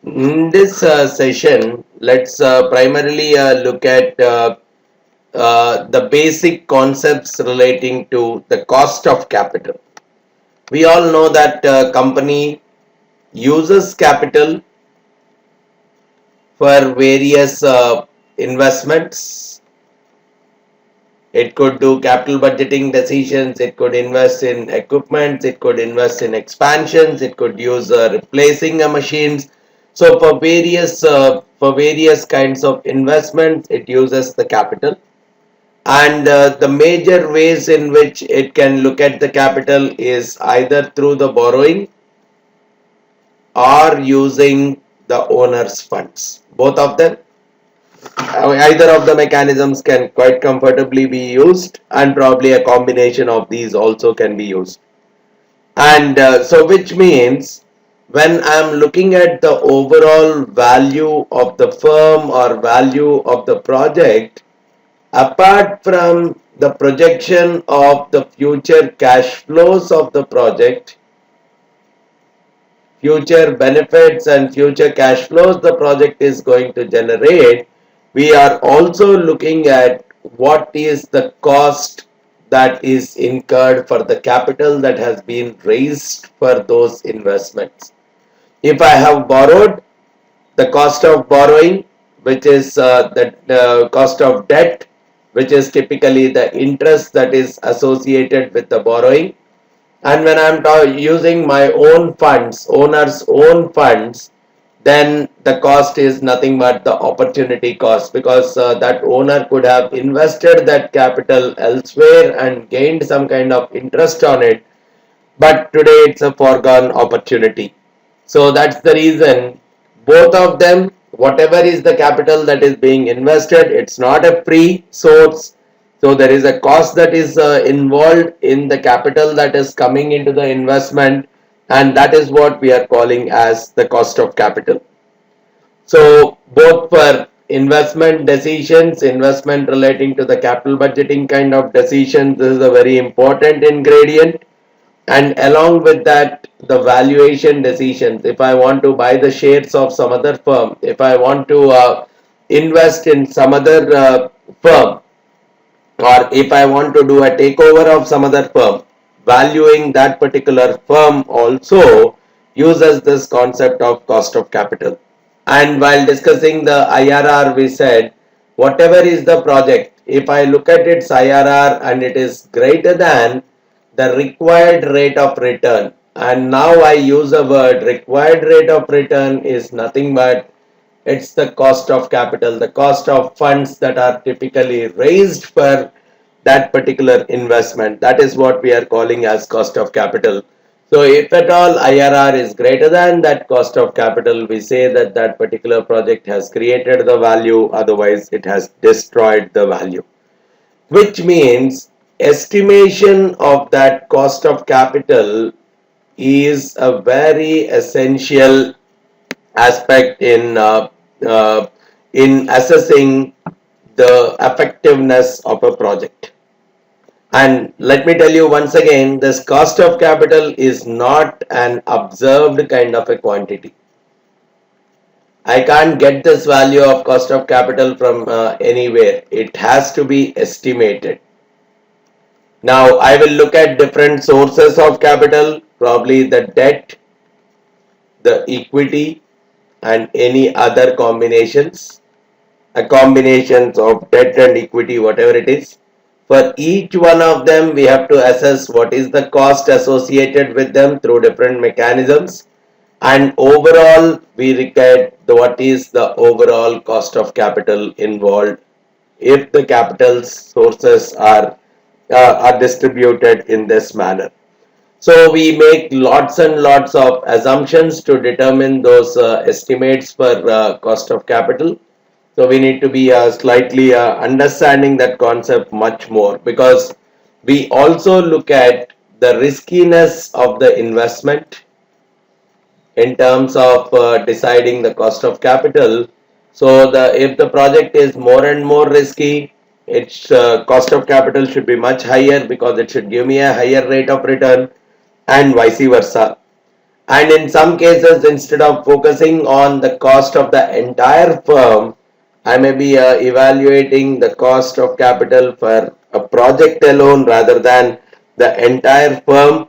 In this session, let's primarily look at the basic concepts relating to the cost of capital. We all know that company uses capital for various investments. It could do capital budgeting decisions, it could invest in equipment, it could invest in expansions, it could use replacing machines. So for various kinds of investments, it uses the capital. And the major ways in which it can look at the capital is either through the borrowing or using the owner's funds. Both of them, either of the mechanisms can quite comfortably be used, and probably a combination of these also can be used. And so which means when I'm looking at the overall value of the firm or value of the project, apart from the projection of the future cash flows of the project, future benefits and future cash flows the project is going to generate, we are also looking at what is the cost that is incurred for the capital that has been raised for those investments. If I have borrowed, the cost of borrowing, which is the cost of debt, which is typically the interest that is associated with the borrowing. And when I'm using my own funds, owner's own funds, then the cost is nothing but the opportunity cost, because that owner could have invested that capital elsewhere and gained some kind of interest on it, but today it's a foregone opportunity. So that's the reason both of them, whatever is the capital that is being invested, it's not a free source. So there is a cost that is involved in the capital that is coming into the investment, and that is what we are calling as the cost of capital. So both for investment decisions, investment relating to the capital budgeting kind of decisions, this is a very important ingredient. And along with that, the valuation decisions. If I want to buy the shares of some other firm, if I want to invest in some other firm, or if I want to do a takeover of some other firm, valuing that particular firm also uses this concept of cost of capital. And while discussing the IRR, we said whatever is the project, if I look at its IRR and it is greater than the required rate of return, and now I use a word, required rate of return is nothing but it's the cost of capital, the cost of funds that are typically raised for that particular investment. That is what we are calling as cost of capital. So if at all IRR is greater than that cost of capital, we say that that particular project has created the value, otherwise it has destroyed the value. Which means estimation of that cost of capital is a very essential aspect uh, in assessing the effectiveness of a project. And let me tell you once again, this cost of capital is not an observed kind of a quantity. I can't get this value of cost of capital from anywhere. It has to be estimated. Now, I will look at different sources of capital, probably the debt, the equity, and any other combinations. A combinations of debt and equity, whatever it is. For each one of them, we have to assess what is the cost associated with them through different mechanisms, and overall we record what is the overall cost of capital involved if the capital sources are distributed in this manner. So we make lots and lots of assumptions to determine those estimates for cost of capital. So we need to be slightly understanding that concept much more, because we also look at the riskiness of the investment in terms of deciding the cost of capital. So if the project is more and more risky, its cost of capital should be much higher because it should give me a higher rate of return, and vice versa. And in some cases, instead of focusing on the cost of the entire firm, I may be evaluating the cost of capital for a project alone rather than the entire firm,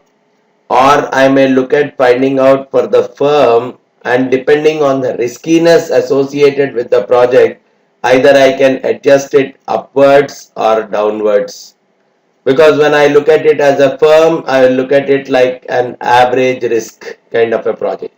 or I may look at finding out for the firm, and depending on the riskiness associated with the project, either I can adjust it upwards or downwards. Because when I look at it as a firm, I will look at it like an average risk kind of a project.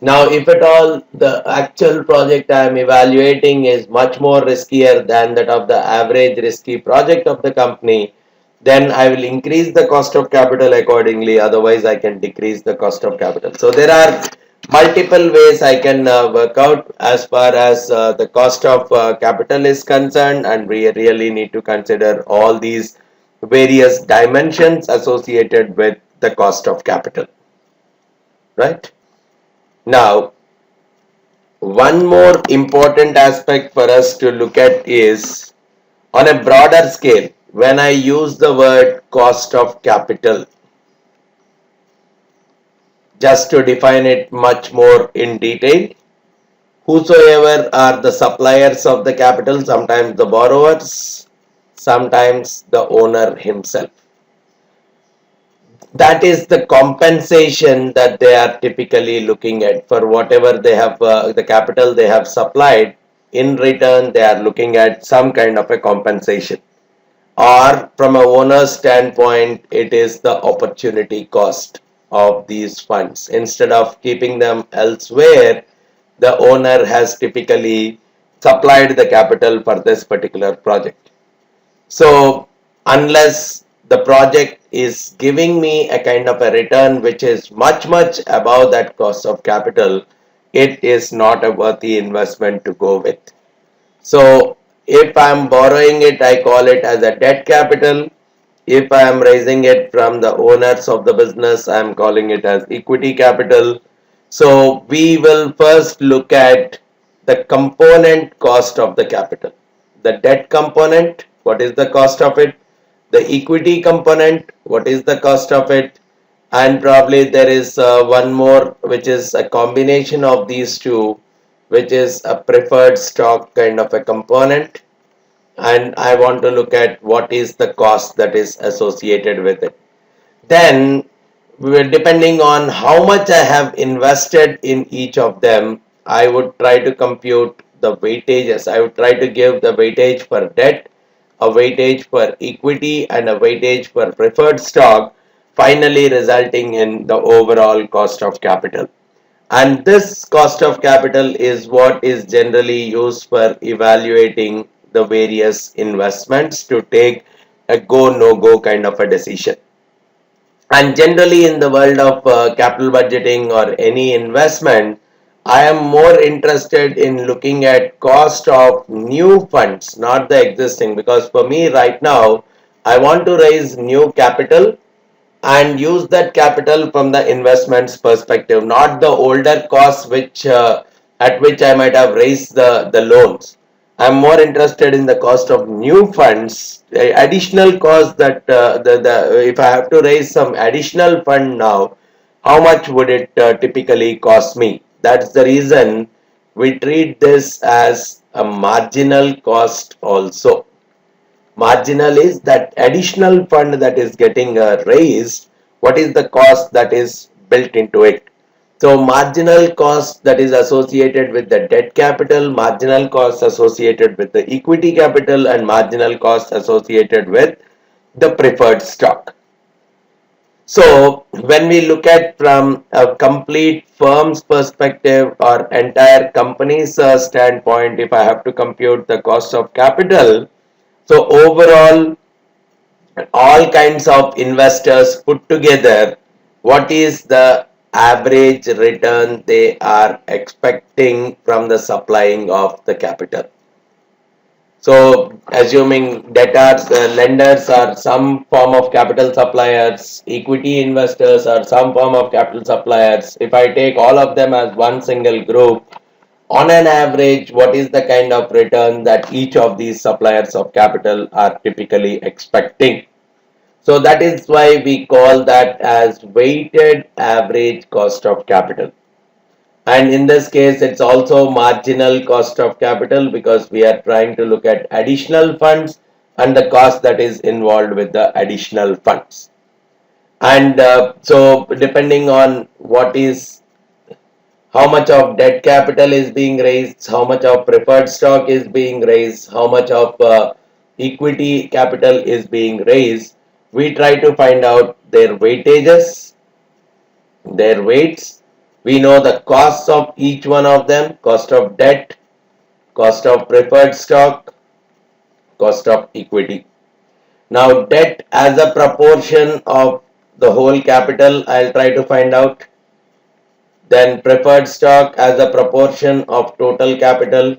Now, if at all the actual project I am evaluating is much more riskier than that of the average risky project of the company, then I will increase the cost of capital accordingly. Otherwise, I can decrease the cost of capital. So there are multiple ways I can work out as far as the cost of capital is concerned, and we really need to consider all these various dimensions associated with the cost of capital, right? Now, one more important aspect for us to look at is on a broader scale. When I use the word cost of capital, just to define it much more in detail, whosoever are the suppliers of the capital, sometimes the borrowers, sometimes the owner himself. That is the compensation that they are typically looking at for whatever they have, the capital they have supplied. In return, they are looking at some kind of a compensation, or from a owner's standpoint, it is the opportunity cost of these funds. Instead of keeping them elsewhere, the owner has typically supplied the capital for this particular project. So unless the project is giving me a kind of a return which is much above that cost of capital, it is not a worthy investment to go with. So if I am borrowing it, I call it as a debt capital. If I am raising it from the owners of the business, I am calling it as equity capital. So we will first look at the component cost of the capital. The debt component, what is the cost of it? The equity component, what is the cost of it? And probably there is one more which is a combination of these two, which is a preferred stock kind of a component, and I want to look at what is the cost that is associated with it. Then, depending on how much I have invested in each of them, I would try to compute the weightages. I would try to give the weightage for debt, a weightage for equity, and a weightage for preferred stock, finally resulting in the overall cost of capital. And this cost of capital is what is generally used for evaluating the various investments to take a go no go kind of a decision. And generally in the world of capital budgeting or any investment, I am more interested in looking at cost of new funds, not the existing, because for me right now, I want to raise new capital and use that capital from the investments perspective, not the older costs which at which I might have raised the loans. I'm more interested in the cost of new funds, additional cost that the if I have to raise some additional fund now, how much would it typically cost me? That's the reason we treat this as a marginal cost also. Marginal is that additional fund that is getting raised, what is the cost that is built into it. So marginal cost that is associated with the debt capital, marginal cost associated with the equity capital, and marginal cost associated with the preferred stock. So when we look at from a complete firm's perspective or entire company's standpoint, if I have to compute the cost of capital, so overall, all kinds of investors put together, what is the average return they are expecting from the supplying of the capital? So, assuming debtors, lenders are some form of capital suppliers, equity investors are some form of capital suppliers. If I take all of them as one single group, on an average, what is the kind of return that each of these suppliers of capital are typically expecting? So that is why we call that as weighted average cost of capital. And in this case, it's also marginal cost of capital because we are trying to look at additional funds and the cost that is involved with the additional funds. And so depending on what is, how much of debt capital is being raised, how much of preferred stock is being raised, how much of equity capital is being raised, we try to find out their weightages, their weights. We know the costs of each one of them: cost of debt, cost of preferred stock, cost of equity. Now, debt as a proportion of the whole capital, I'll try to find out. Then preferred stock as a proportion of total capital,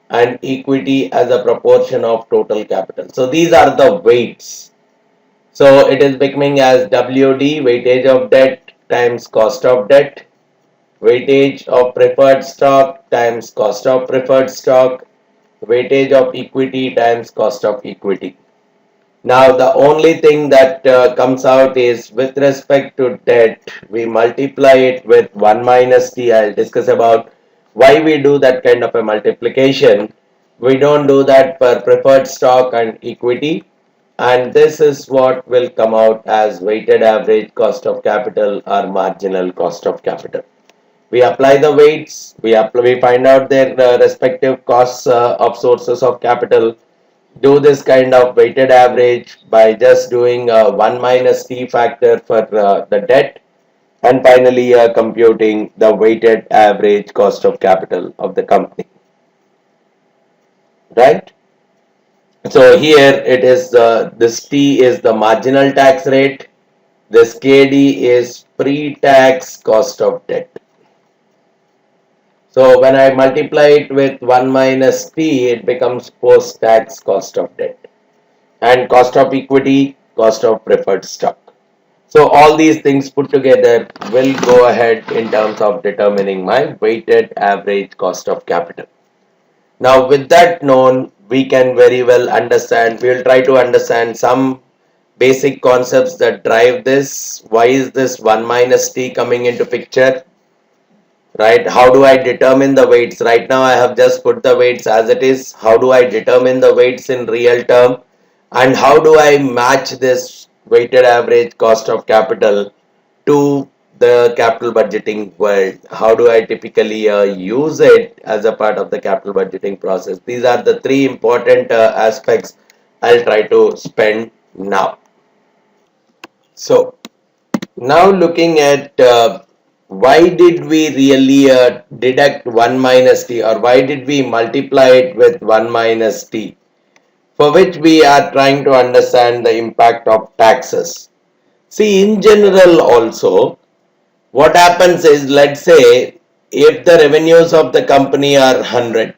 and equity as a proportion of total capital. So these are the weights. So it is becoming as WD, weightage of debt times cost of debt, weightage of preferred stock times cost of preferred stock, weightage of equity times cost of equity. Now the only thing that comes out is with respect to debt, we multiply it with 1 minus t. I'll discuss about why we do that kind of a multiplication. We don't do that for preferred stock and equity, and this is what will come out as weighted average cost of capital or marginal cost of capital. We apply the weights, we find out their respective costs of sources of capital, do this kind of weighted average by just doing 1 minus t factor for the debt, and finally computing the weighted average cost of capital of the company, right? So here it is, this t is the marginal tax rate, this kd is pre-tax cost of debt. So when I multiply it with 1 minus t, it becomes post-tax cost of debt, and cost of equity, cost of preferred stock. So all these things put together will go ahead in terms of determining my weighted average cost of capital. Now with that known, we can very well understand, we will try to understand some basic concepts that drive this. Why is this 1 minus t coming into picture? Right? How do I determine the weights? Right now I have just put the weights as it is. How do I determine the weights in real term? And how do I match this weighted average cost of capital to the capital budgeting world? How do I typically use it as a part of the capital budgeting process? These are the three important aspects I'll try to spend now. So now looking at why did we really deduct 1 minus t, or why did we multiply it with 1 minus t, for which we are trying to understand the impact of taxes. See, in general also, what happens is, let's say if the revenues of the company are 100,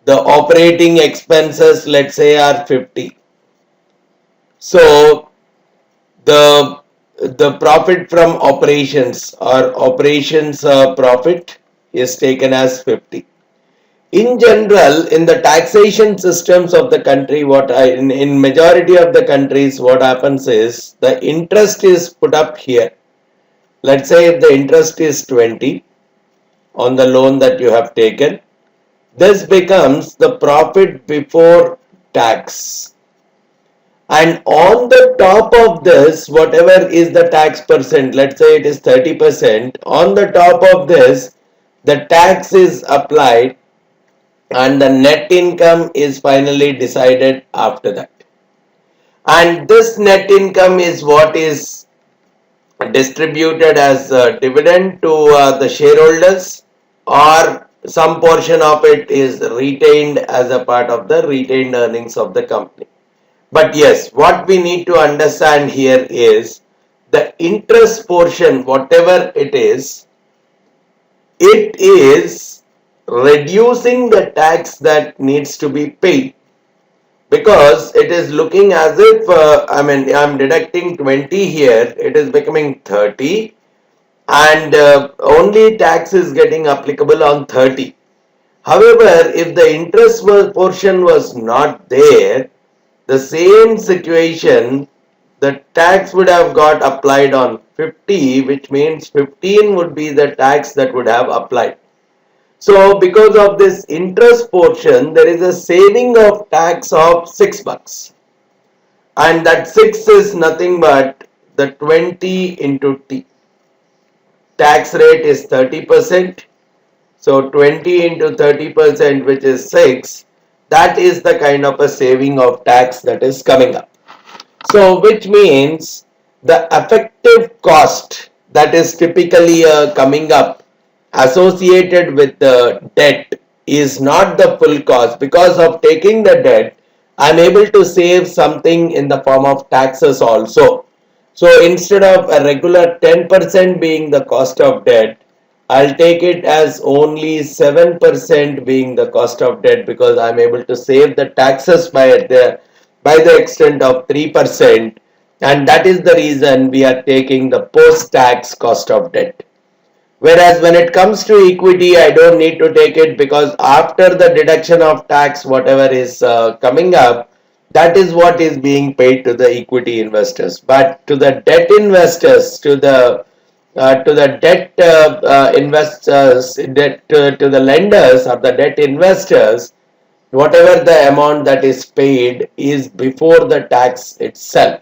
the operating expenses, let's say, are 50. So the profit from operations, or operations profit, is taken as 50. In general, in the taxation systems of the country, in majority of the countries, what happens is the interest is put up here. Let's say if the interest is 20 on the loan that you have taken, this becomes the profit before tax. And on the top of this, whatever is the tax percent, let's say it is 30%, on the top of this, the tax is applied and the net income is finally decided after that. And this net income is what is distributed as a dividend to the shareholders, or some portion of it is retained as a part of the retained earnings of the company. But yes, what we need to understand here is the interest portion, whatever it is reducing the tax that needs to be paid, because it is looking as if I'm deducting 20 here, it is becoming 30, and only tax is getting applicable on 30. However, if the interest portion was not there, the same situation, the tax would have got applied on 50, which means 15 would be the tax that would have applied. So because of this interest portion, there is a saving of tax of $6. And that 6 is nothing but the 20 into T. Tax rate is 30%. So 20 into 30%, which is 6, that is the kind of a saving of tax that is coming up. So which means the effective cost that is typically coming up associated with the debt is not the full cost. Because of taking the debt, I am able to save something in the form of taxes also. So instead of a regular 10% being the cost of debt, I'll take it as only 7% being the cost of debt, because I'm able to save the taxes by the extent of 3%, and that is the reason we are taking the post-tax cost of debt. Whereas when it comes to equity, I don't need to take it, because after the deduction of tax, whatever is coming up, that is what is being paid to the equity investors. But to the debt investors, to the debt investors, to the lenders or the debt investors, whatever the amount that is paid is before the tax itself.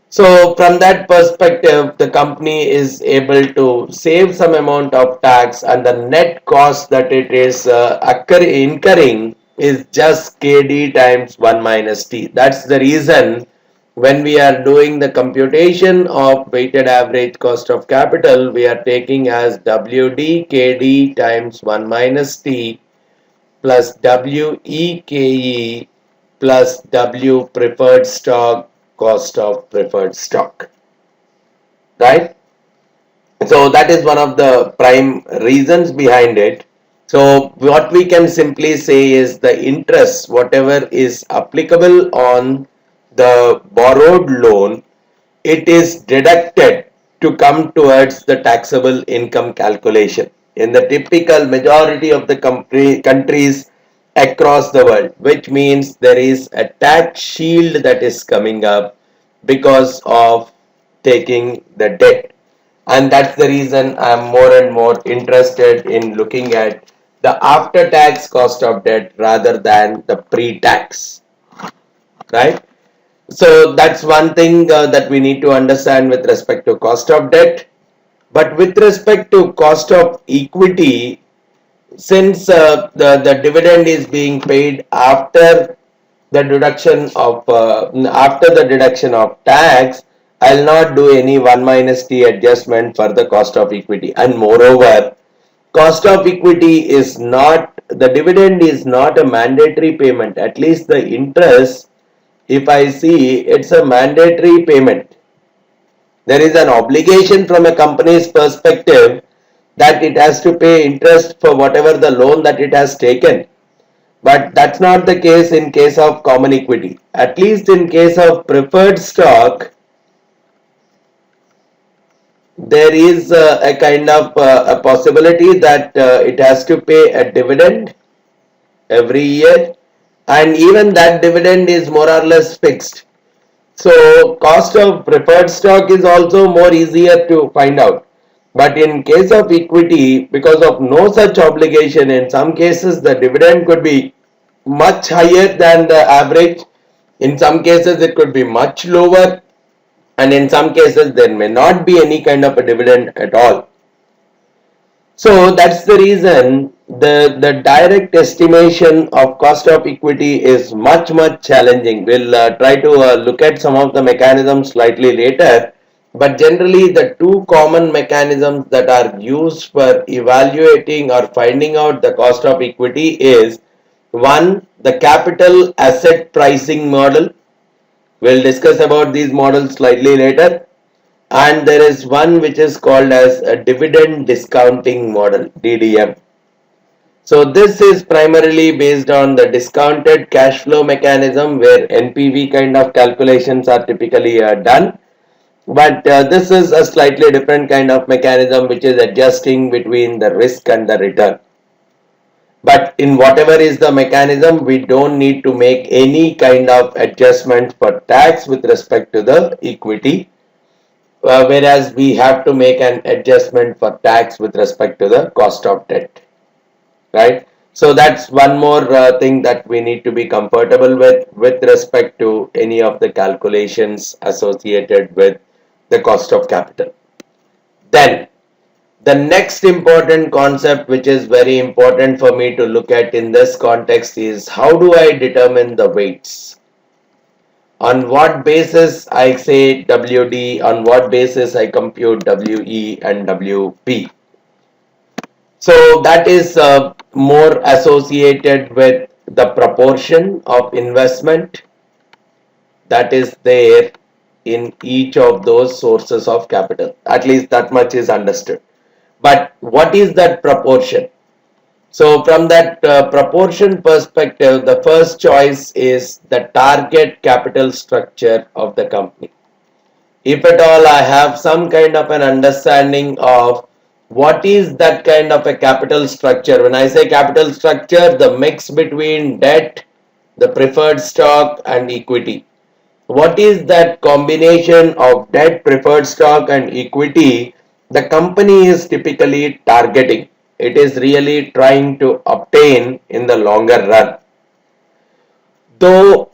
So from that perspective, the company is able to save some amount of tax, and the net cost that it is incurring is just KD times 1 minus T. That's the reason when we are doing the computation of weighted average cost of capital, we are taking as WD KD times 1 minus T plus WEKE plus W preferred stock cost of preferred stock, right? So that is one of the prime reasons behind it. So what we can simply say is the interest, whatever is applicable on the borrowed loan, it is deducted to come towards the taxable income calculation in the typical majority of the countries across the world, which means there is a tax shield that is coming up because of taking the debt. And that's the reason I'm more and more interested in looking at the after tax cost of debt rather than the pre-tax, right? So that's one thing that we need to understand with respect to cost of debt. But with respect to cost of equity, since the dividend is being paid after the deduction of tax, I'll not do any 1 minus T adjustment for the cost of equity. And moreover, cost of equity is not, the dividend is not a mandatory payment. At least the interest, if I see, it's a mandatory payment. There is an obligation from a company's perspective that it has to pay interest for whatever the loan that it has taken. But that's not the case in case of common equity. At least in case of preferred stock, there is a kind of a possibility that it has to pay a dividend every year, and even that dividend is more or less fixed. So cost of preferred stock is also more easier to find out. But in case of equity, because of no such obligation, in some cases the dividend could be much higher than the average. In some cases it could be much lower, and in some cases there may not be any kind of a dividend at all. So that's the reason the direct estimation of cost of equity is much challenging. We'll try to look at some of the mechanisms slightly later, but generally the two common mechanisms that are used for evaluating or finding out the cost of equity is, one, the capital asset pricing model. We'll discuss about these models slightly later. And there is one which is called as a dividend discounting model, DDM. So this is primarily based on the discounted cash flow mechanism, where NPV kind of calculations are typically done. But this is a slightly different kind of mechanism which is adjusting between the risk and the return. But in whatever is the mechanism, we don't need to make any kind of adjustment for tax with respect to the equity, whereas we have to make an adjustment for tax with respect to the cost of debt, right? So that's one more thing that we need to be comfortable with respect to any of the calculations associated with the cost of capital. Then the next important concept, which is very important for me to look at in this context, is how do I determine the weights? On what basis I say WD, on what basis I compute WE and WP. So that is more associated with the proportion of investment that is there in each of those sources of capital. At least that much is understood. But what is that proportion? So from that proportion perspective, the first choice is the target capital structure of the company. If at all I have some kind of an understanding of what is that kind of a capital structure. When I say capital structure, the mix between debt, the preferred stock and equity. What is that combination of debt, preferred stock and equity the company is typically targeting? It is really trying to obtain in the longer run. Though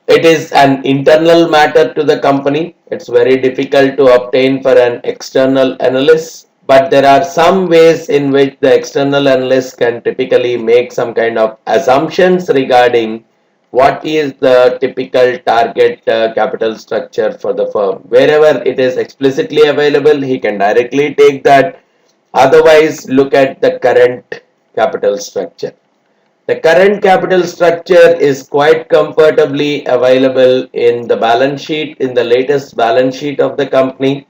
it is an internal matter to the company, it's very difficult to obtain for an external analyst, but there are some ways in which the external analyst can typically make some kind of assumptions regarding what is the typical target capital structure for the firm. Wherever it is explicitly available, he can directly take that. Otherwise, look at the current capital structure. The current capital structure is quite comfortably available in the balance sheet, in the latest balance sheet of the company,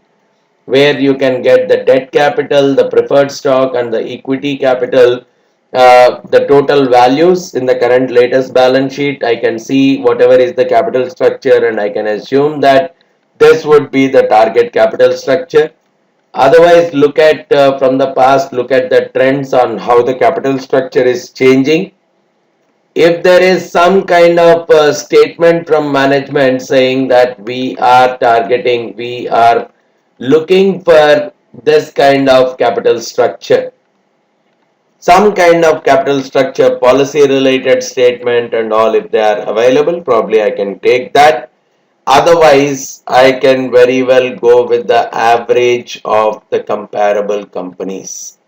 where you can get the debt capital, the preferred stock and the equity capital, the total values in the current latest balance sheet. I can see whatever is the capital structure and I can assume that this would be the target capital structure. Otherwise, look at from the past, look at the trends on how the capital structure is changing. If there is some kind of statement from management saying that we are targeting, we are looking for this kind of capital structure, some kind of capital structure policy related statement and all, if they are available, probably I can take that. Otherwise, I can very well go with the average of the comparable companies,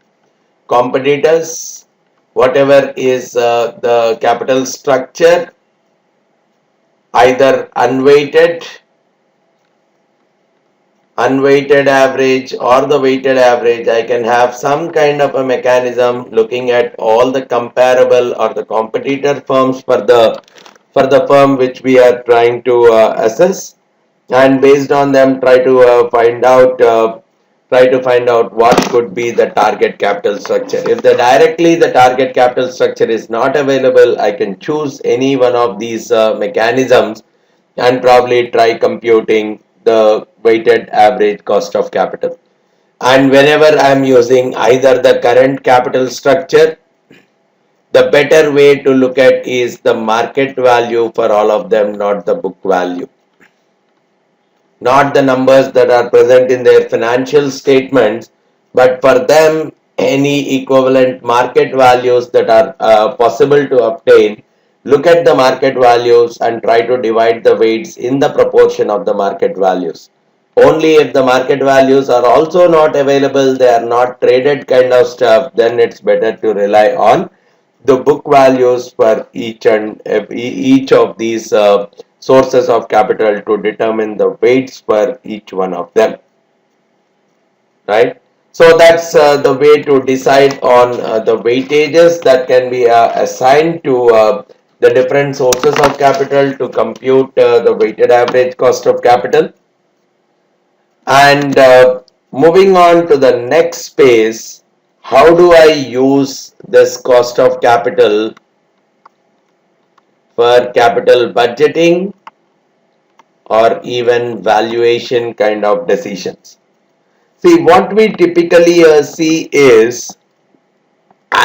competitors, whatever is the capital structure, either unweighted average or the weighted average. I can have some kind of a mechanism looking at all the comparable or the competitor firms for the firm which we are trying to assess, and based on them try to find out what could be the target capital structure. If the target capital structure is not available, I can choose any one of these mechanisms and probably try computing the weighted average cost of capital. And whenever I am using either the current capital structure, the better way to look at is the market value for all of them, not the book value, not the numbers that are present in their financial statements, but for them any equivalent market values that are possible to obtain. Look at the market values and try to divide the weights in the proportion of the market values. Only if the market values are also not available, they are not traded kind of stuff, then it's better to rely on the book values for each of these sources of capital to determine the weights for each one of them, right? So that's the way to decide on the weightages that can be assigned to the different sources of capital to compute the weighted average cost of capital. And moving on to the next phase, how do I use this cost of capital for capital budgeting or even valuation kind of decisions? See, what we typically see is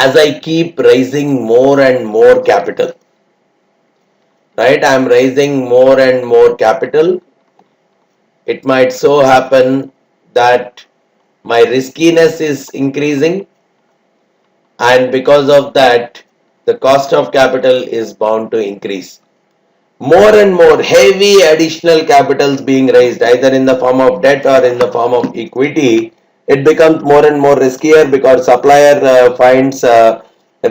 as I keep raising more and more capital, right? I'm raising more and more capital. It might so happen that my riskiness is increasing, and because of that, the cost of capital is bound to increase. More and more heavy additional capitals being raised, either in the form of debt or in the form of equity, it becomes more and more riskier because supplier finds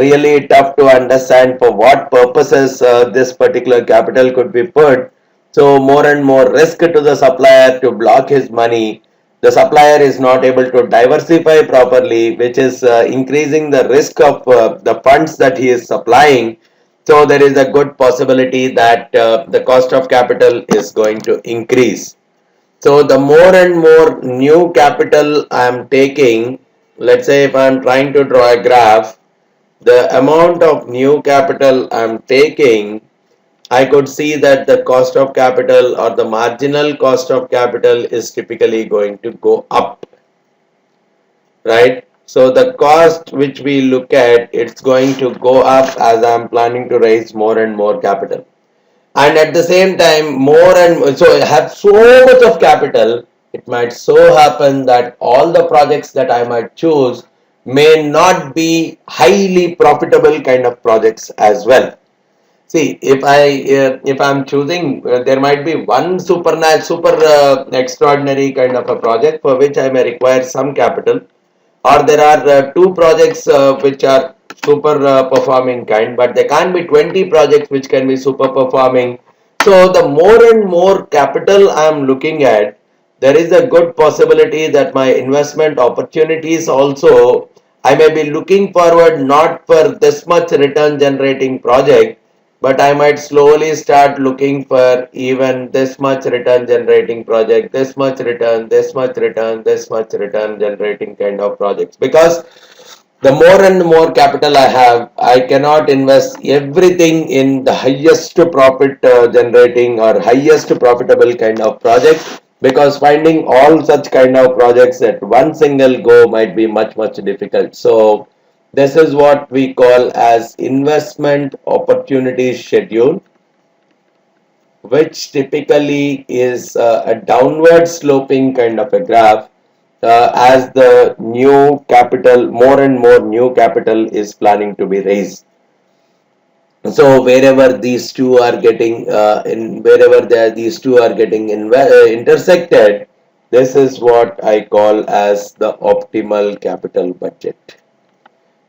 really tough to understand for what purposes this particular capital could be put. So more and more risk to the supplier to block his money. The supplier is not able to diversify properly, which is increasing the risk of the funds that he is supplying. So there is a good possibility that the cost of capital is going to increase. So the more and more new capital I am taking, let's say if I am trying to draw a graph, the amount of new capital I am taking, I could see that the cost of capital or the marginal cost of capital is typically going to go up, right? So the cost which we look at, it's going to go up as I'm planning to raise more and more capital. And at the same time, more and so I have so much of capital, it might so happen that all the projects that I might choose may not be highly profitable kind of projects as well. See, if I'm choosing, there might be one super extraordinary kind of a project for which I may require some capital, or there are two projects which are super performing kind, but there can't be 20 projects which can be super performing. So the more and more capital I am looking at, there is a good possibility that my investment opportunities also, I may be looking forward not for this much return generating project, but I might slowly start looking for even this much return generating project, this much return, this much return, this much return generating kind of projects. Because the more and more capital I have, I cannot invest everything in the highest profit generating or highest profitable kind of project, because finding all such kind of projects at one single go might be much difficult. So this is what we call as investment opportunity schedule, which typically is a downward sloping kind of a graph as the new capital, more and more new capital is planning to be raised. So wherever these two are getting wherever these two are getting intersected, this is what I call as the optimal capital budget.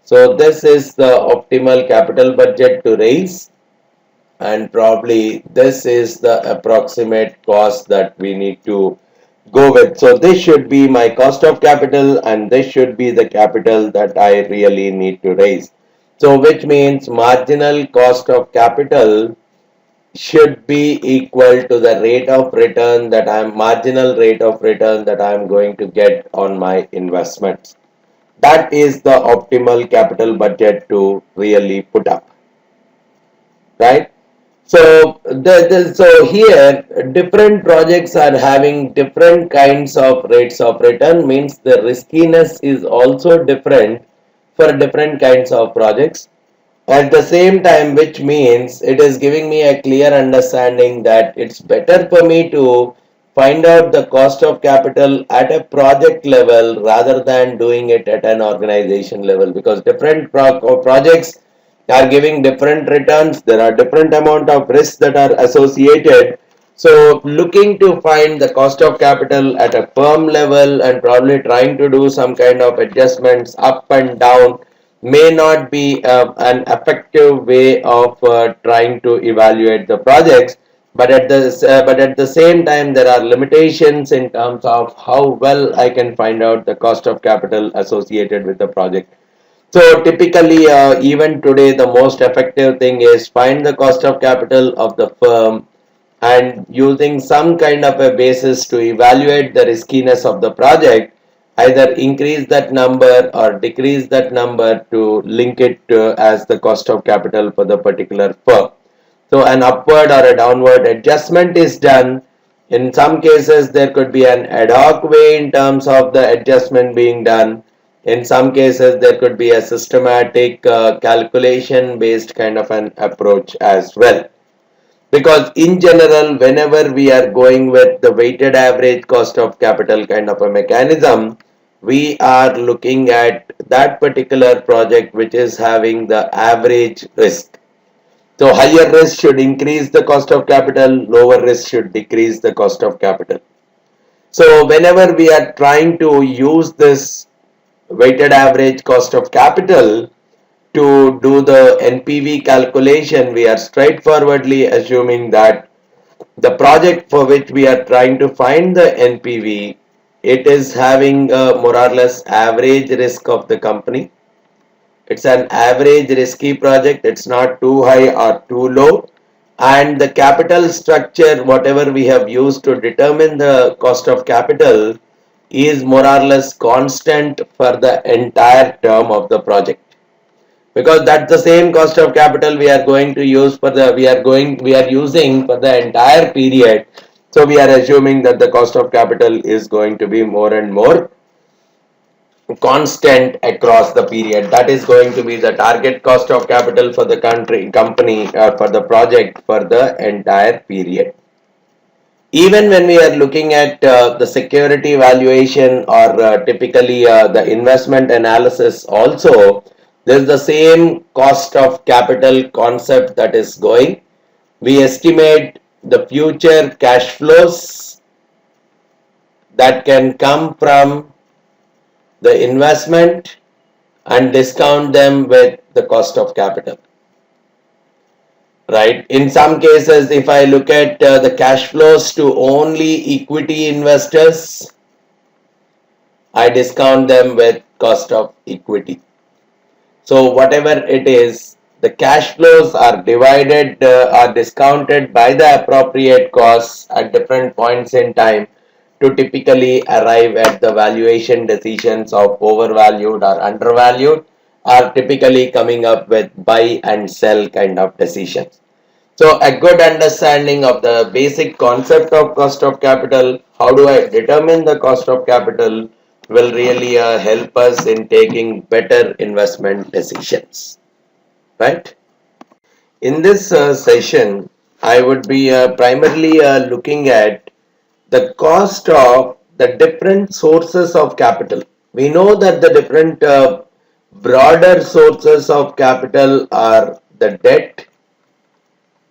So this is the optimal capital budget to raise, and probably this is the approximate cost that we need to go with. So this should be my cost of capital, and this should be the capital that I really need to raise. So which means marginal cost of capital should be equal to the rate of return that I'm marginal rate of return that I'm going to get on my investments. That is the optimal capital budget to really put up, right? So so here different projects are having different kinds of rates of return, means the riskiness is also different for different kinds of projects. At the same time, which means it is giving me a clear understanding that it's better for me to find out the cost of capital at a project level rather than doing it at an organization level, because different projects are giving different returns. There are different amount of risks that are associated. So looking to find the cost of capital at a firm level and probably trying to do some kind of adjustments up and down may not be an effective way of trying to evaluate the projects. But at the same time, there are limitations in terms of how well I can find out the cost of capital associated with the project. So typically, even today, the most effective thing is find the cost of capital of the firm, and using some kind of a basis to evaluate the riskiness of the project, either increase that number or decrease that number to link it to as the cost of capital for the particular firm. So an upward or a downward adjustment is done. In some cases, there could be an ad hoc way in terms of the adjustment being done. In some cases, there could be a systematic calculation based kind of an approach as well. Because in general, whenever we are going with the weighted average cost of capital kind of a mechanism, we are looking at that particular project which is having the average risk. So higher risk should increase the cost of capital, lower risk should decrease the cost of capital. So whenever we are trying to use this weighted average cost of capital to do the NPV calculation, we are straightforwardly assuming that the project for which we are trying to find the NPV, it is having a more or less average risk of the company. It's an average risky project. It's not too high or too low. And the capital structure, whatever we have used to determine the cost of capital, is more or less constant for the entire term of the project, because that's the same cost of capital we are going to use for the we are using for the entire period. So we are assuming that the cost of capital is going to be more and more constant across the period. That is going to be the target cost of capital for the company for the project for the entire period. Even when we are looking at the security valuation or typically the investment analysis also, there is the same cost of capital concept that is going. We estimate the future cash flows that can come from the investment and discount them with the cost of capital. Right. In some cases, if I look at the cash flows to only equity investors, I discount them with cost of equity. So whatever it is, the cash flows are divided are discounted by the appropriate costs at different points in time to typically arrive at the valuation decisions of overvalued or undervalued, are typically coming up with buy and sell kind of decisions. So a good understanding of the basic concept of cost of capital, how do I determine the cost of capital, will really help us in taking better investment decisions, right? In this session, I would be primarily looking at the cost of the different sources of capital. We know that the different broader sources of capital are the debt,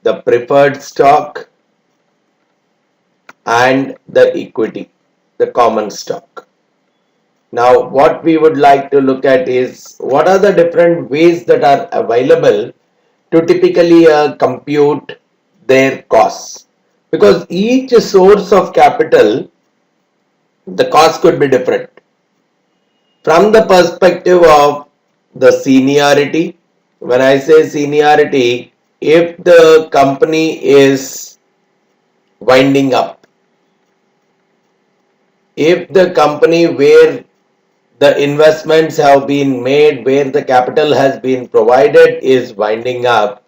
the preferred stock, and the equity, the common stock. Now, what we would like to look at is what are the different ways that are available to typically compute their costs. Because each source of capital, the cost could be different. From the perspective of the seniority, when I say seniority, if the company is winding up, if the company where the investments have been made, where the capital has been provided is winding up,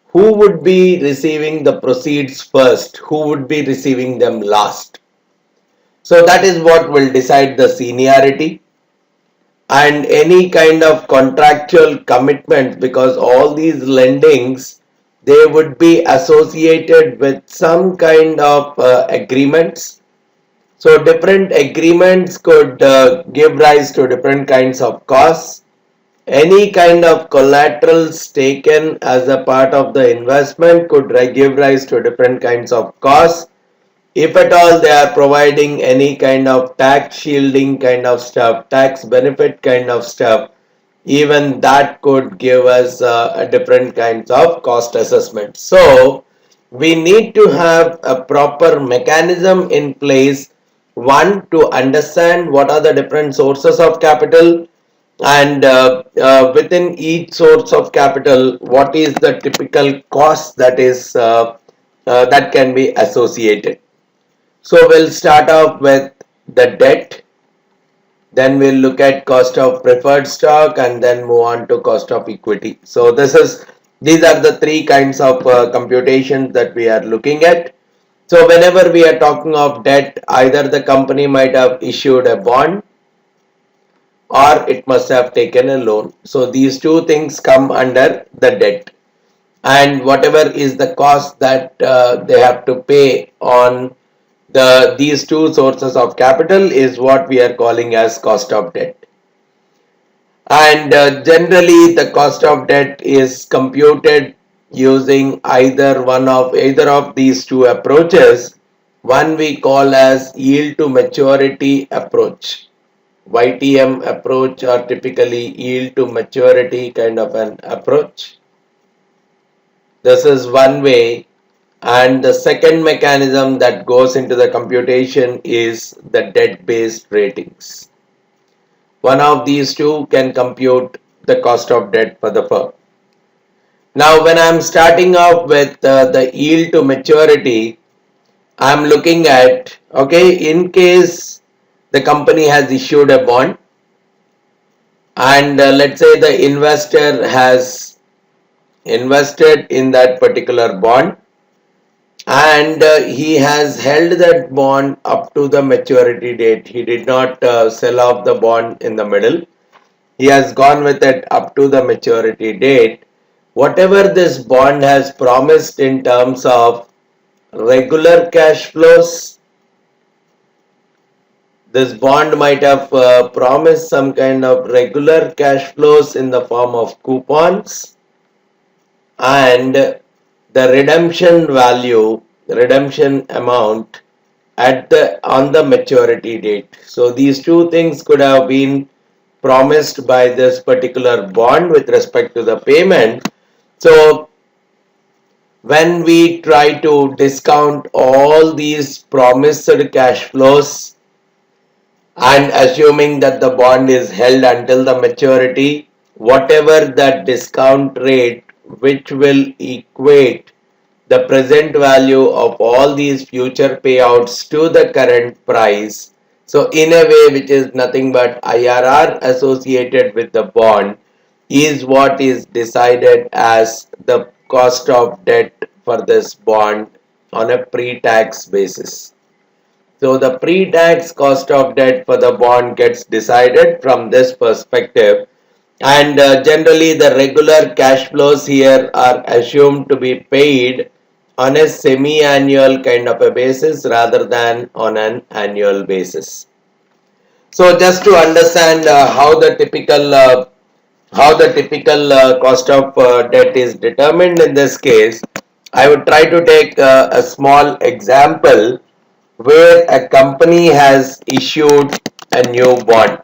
who would be receiving the proceeds first? Who would be receiving them last? So that is what will decide the seniority and any kind of contractual commitment, because all these lendings, they would be associated with some kind of agreements. So different agreements could give rise to different kinds of costs. Any kind of collaterals taken as a part of the investment could give rise to different kinds of costs. If at all they are providing any kind of tax shielding kind of stuff, tax benefit kind of stuff, even that could give us a different kinds of cost assessment. So we need to have a proper mechanism in place, one, to understand what are the different sources of capital, and within each source of capital, what is the typical cost that is that can be associated. So we'll start off with the debt, then we'll look at cost of preferred stock, and then move on to cost of equity. So these are the three kinds of computations that we are looking at. So whenever we are talking of debt, either the company might have issued a bond, or it must have taken a loan. So these two things come under the debt, and whatever is the cost that they have to pay on these two sources of capital is what we are calling as cost of debt. And generally the cost of debt is computed using either of these two approaches. One we call as yield to maturity approach, YTM approach, or typically yield to maturity kind of an approach. This is one way. And the second mechanism that goes into the computation is the debt based ratings. One of these two can compute the cost of debt for the firm. Now, when I'm starting off with the yield to maturity, I'm looking at, okay, in case the company has issued a bond, and let's say the investor has invested in that particular bond, and he has held that bond up to the maturity date. He did not sell off the bond in the middle. He has gone with it up to the maturity date. Whatever this bond has promised in terms of regular cash flows, this bond might have promised some kind of regular cash flows in the form of coupons, and the redemption amount at the on the maturity date. So these two things could have been promised by this particular bond with respect to the payment. So when we try to discount all these promised cash flows and assuming that the bond is held until the maturity, whatever that discount rate which will equate the present value of all these future payouts to the current price. So in a way which is nothing but IRR associated with the bond is what is decided as the cost of debt for this bond on a pre-tax basis. So the pre-tax cost of debt for the bond gets decided from this perspective, and generally the regular cash flows here are assumed to be paid on a semi-annual kind of a basis rather than on an annual basis. So just to understand how the typical cost of debt is determined in this case, I would try to take a small example where a company has issued a new bond.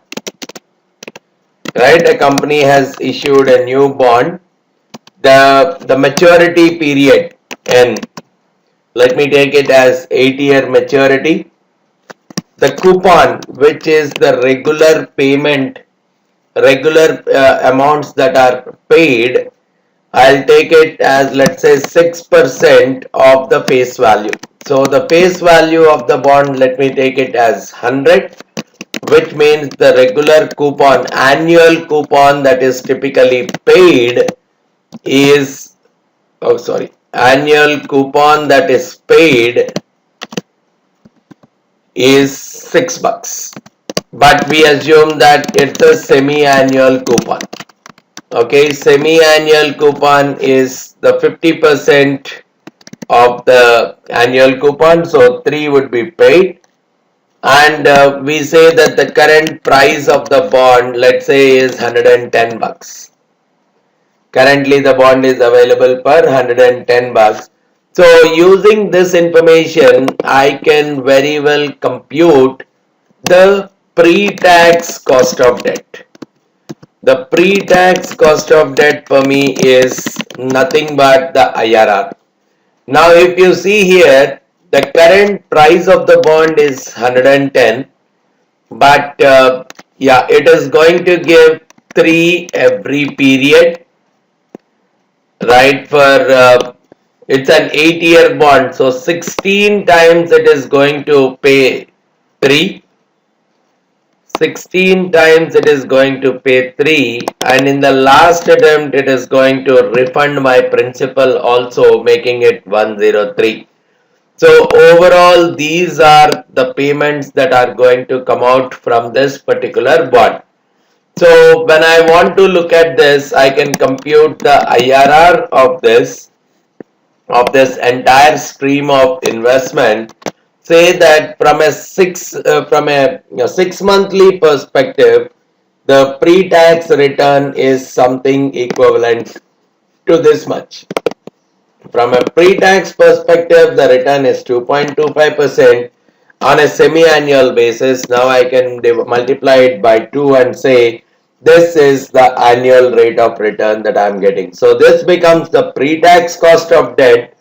Right, a company has issued a new bond. The maturity period, and let me take it as 8-year maturity. The coupon, which is the regular amounts that are paid, I'll take it as, let's say, 6% of the face value. So the face value of the bond, let me take it as 100, which means the regular coupon, annual coupon that is typically paid is, annual coupon that is paid is $6. But we assume that it's a semi-annual coupon. Okay, semi-annual coupon is the 50% of the annual coupon, so 3 would be paid. And we say that the current price of the bond, let's say, is $110. Currently the bond is available for $110. So using this information, I can very well compute the pre-tax cost of debt. The pre-tax cost of debt for me is nothing but the IRR. Now if you see here, the current price of the bond is 110, but yeah, it is going to give 3 every period, right? For it's an 8-year bond, so 16 times it is going to pay 3. 16 times it is going to pay 3, and in the last attempt it is going to refund my principal also, making it 103. So overall these are the payments that are going to come out from this particular bond. So when I want to look at this, I can compute the IRR of this entire stream of investment. Say that from a 6 monthly perspective, the pre-tax return is something equivalent to this much. From a pre-tax perspective, the return is 2.25% on a semi-annual basis. Now I can multiply it by 2 and say this is the annual rate of return that I am getting. So this becomes the pre-tax cost of debt,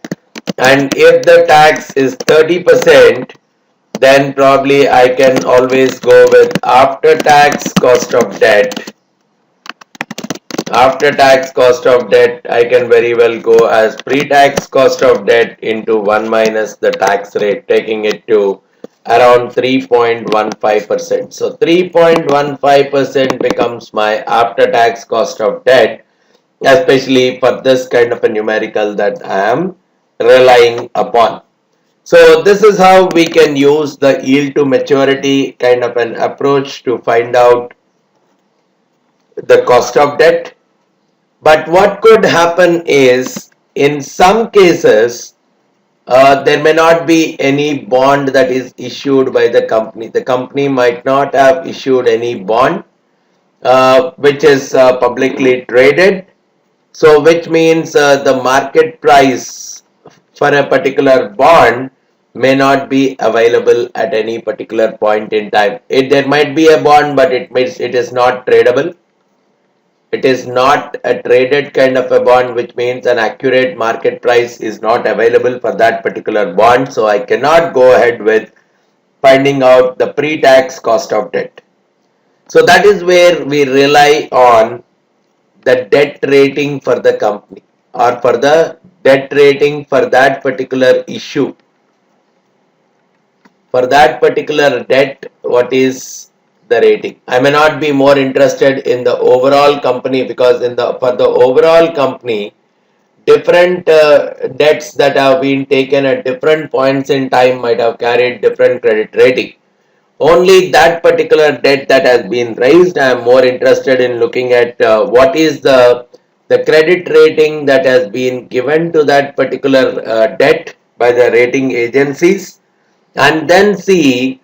and if the tax is 30%, then probably I can always go with after tax cost of debt. After tax cost of debt, I can very well go as pre-tax cost of debt into 1 minus the tax rate, taking it to around 3.15%. So 3.15% becomes my after tax cost of debt, especially for this kind of a numerical that I am relying upon. So this is how we can use the yield to maturity kind of an approach to find out the cost of debt. But what could happen is, in some cases, there may not be any bond that is issued by the company. The company might not have issued any bond which is publicly traded. So, which means the market price for a particular bond may not be available at any particular point in time. There might be a bond, but it is not tradable. It is not a traded kind of a bond, which means an accurate market price is not available for that particular bond. So I cannot go ahead with finding out the pre-tax cost of debt. So that is where we rely on the debt rating for the company, or for the debt rating for that particular issue. For that particular debt, what is the rating? I may not be more interested in the overall company, because for the overall company, different debts that have been taken at different points in time might have carried different credit rating. Only that particular debt that has been raised, I am more interested in looking at what is the credit rating that has been given to that particular debt by the rating agencies, and then see,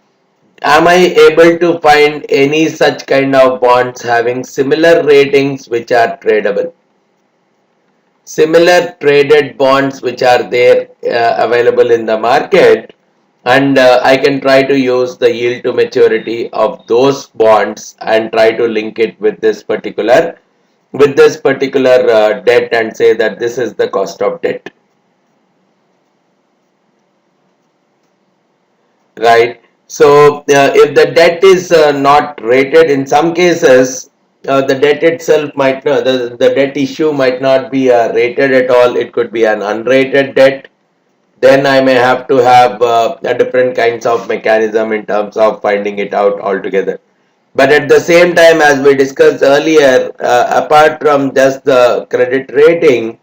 am I able to find any such kind of bonds having similar ratings which are tradable? Similar traded bonds which are there available in the market, and I can try to use the yield to maturity of those bonds and try to link it with this particular debt, and say that this is the cost of debt, right? So if the debt is not rated, in some cases the debt itself might not, the debt issue might not be rated at all. It could be an unrated debt. Then I may have to have a different kinds of mechanism in terms of finding it out altogether. But at the same time, as we discussed earlier, apart from just the credit rating,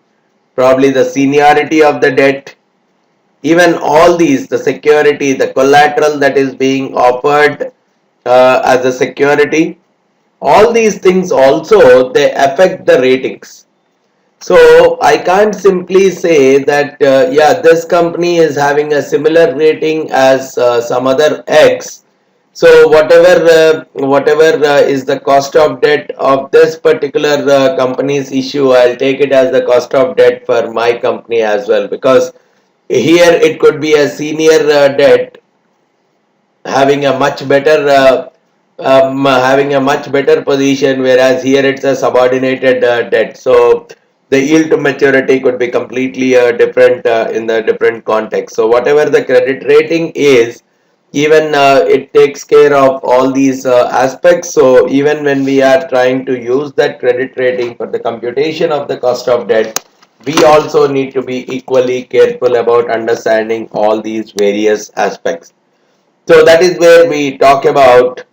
probably the seniority of the debt, even all these, the security, the collateral that is being offered as a security, all these things also, they affect the ratings. So I can't simply say that yeah, this company is having a similar rating as some other X. So whatever is the cost of debt of this particular company's issue, I'll take it as the cost of debt for my company as well, because here it could be a senior debt having a much better position, whereas here it's a subordinated debt. So the yield to maturity could be completely different in the different context. So whatever the credit rating is, even it takes care of all these aspects. So even when we are trying to use that credit rating for the computation of the cost of debt, we also need to be equally careful about understanding all these various aspects. So that is where we talk about,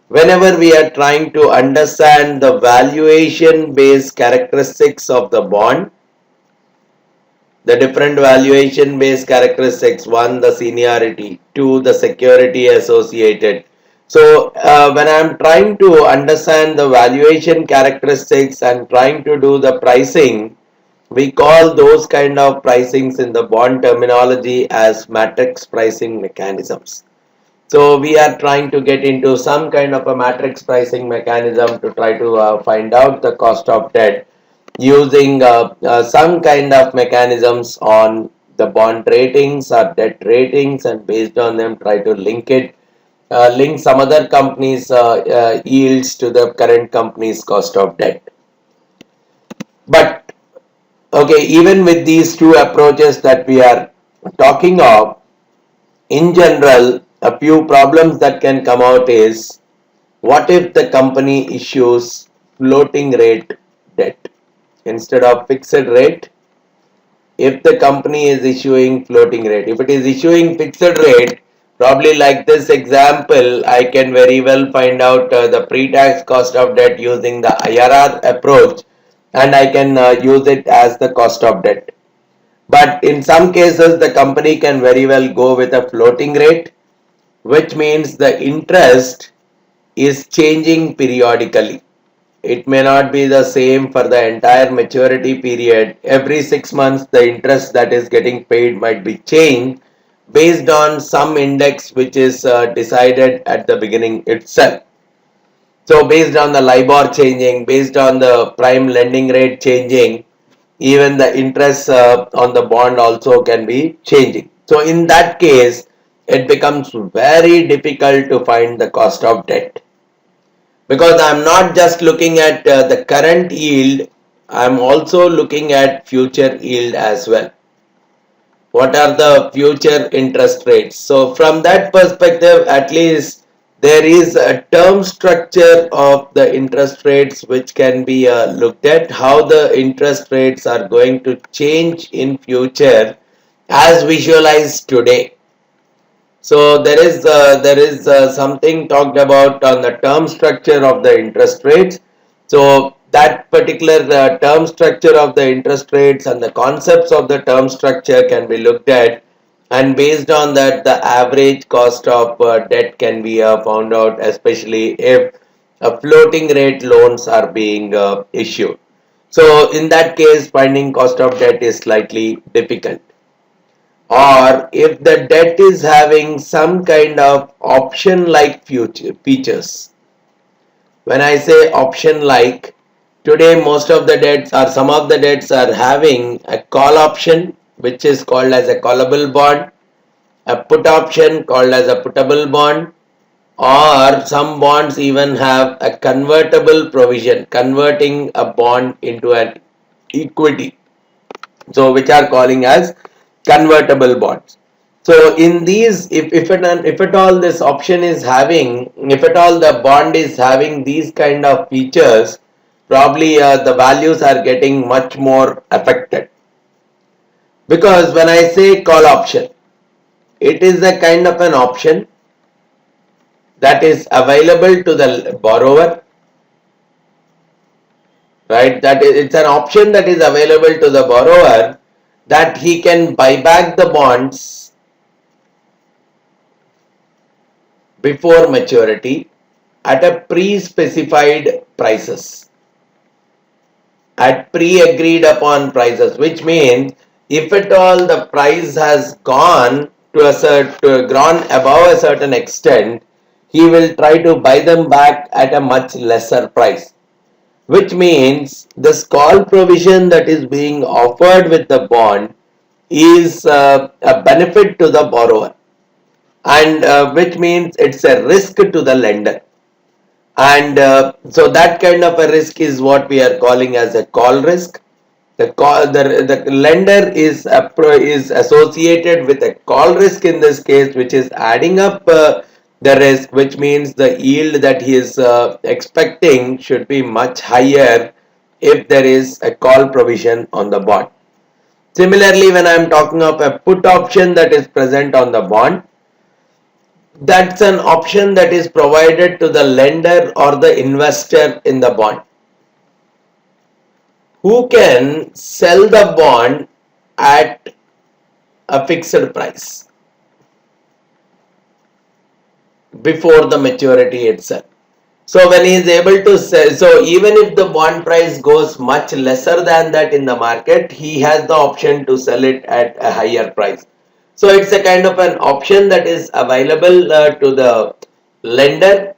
whenever we are trying to understand the valuation based characteristics of the bond, the different valuation based characteristics: one, the seniority; two, the security associated. So when I'm trying to understand the valuation characteristics and trying to do the pricing, we call those kind of pricings in the bond terminology as matrix pricing mechanisms. So we are trying to get into some kind of a matrix pricing mechanism to try to find out the cost of debt using some kind of mechanisms on the bond ratings or debt ratings, and based on them try to link some other companies yields to the current company's cost of debt. But okay, even with these two approaches that we are talking of, in general, a few problems that can come out is, what if the company issues floating rate debt instead of fixed rate? If the company is issuing floating rate, if it is issuing fixed rate, probably like this example, I can very well find out the pre-tax cost of debt using the IRR approach, and I can use it as the cost of debt. But in some cases, the company can very well go with a floating rate, which means the interest is changing periodically. It may not be the same for the entire maturity period. Every 6 months, the interest that is getting paid might be changed based on some index which is decided at the beginning itself. So, based on the LIBOR changing, based on the prime lending rate changing, even the interest on the bond also can be changing. So, in that case, it becomes very difficult to find the cost of debt, because I'm not just looking at the current yield, I'm also looking at future yield as well. What are the future interest rates? So from that perspective, at least there is a term structure of the interest rates which can be looked at, how the interest rates are going to change in future as visualized today. So there is something talked about on the term structure of the interest rates. So that particular term structure of the interest rates and the concepts of the term structure can be looked at, and based on that the average cost of debt can be found out, especially if floating rate loans are being issued. So in that case, finding cost of debt is slightly difficult. Or if the debt is having some kind of option like features. When I say option like, today most of the debts or some of the debts are having a call option which is called as a callable bond, a put option called as a puttable bond, or some bonds even have a convertible provision converting a bond into an equity, so which are calling as convertible bonds. So in these, if at all this option is having, if at all the bond is having these kind of features, probably the values are getting much more affected. Because when I say call option, it is a kind of an option that is available to the borrower, right? That is, it's an option that is available to the borrower, that he can buy back the bonds before maturity at a pre-specified prices, at pre-agreed upon prices, which means if at all the price has gone to a certain, gone above a certain extent, he will try to buy them back at a much lesser price, which means this call provision that is being offered with the bond is a benefit to the borrower, and which means it's a risk to the lender. And so that kind of a risk is what we are calling as a call risk. The lender is associated with a call risk in this case, which is adding up the risk, which means the yield that he is expecting should be much higher if there is a call provision on the bond. Similarly, when I am talking of a put option that is present on the bond, that's an option that is provided to the lender or the investor in the bond, who can sell the bond at a fixed price. before the maturity itself. So when he is able to sell, so even if the bond price goes much lesser than that in the market, he has the option to sell it at a higher price. So it's a kind of an option that is available to the lender.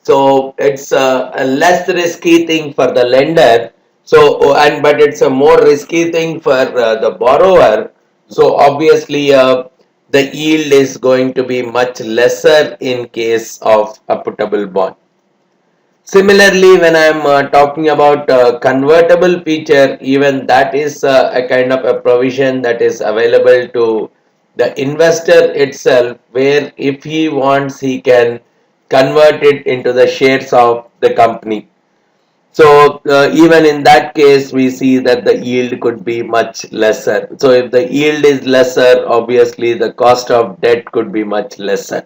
So it's a less risky thing for the lender. So but it's a more risky thing for the borrower. So obviously the yield is going to be much lesser in case of a puttable bond. Similarly, when I'm talking about convertible feature, even that is a kind of a provision that is available to the investor itself, where if he wants, he can convert it into the shares of the company. So even in that case, we see that the yield could be much lesser. So if the yield is lesser, obviously the cost of debt could be much lesser.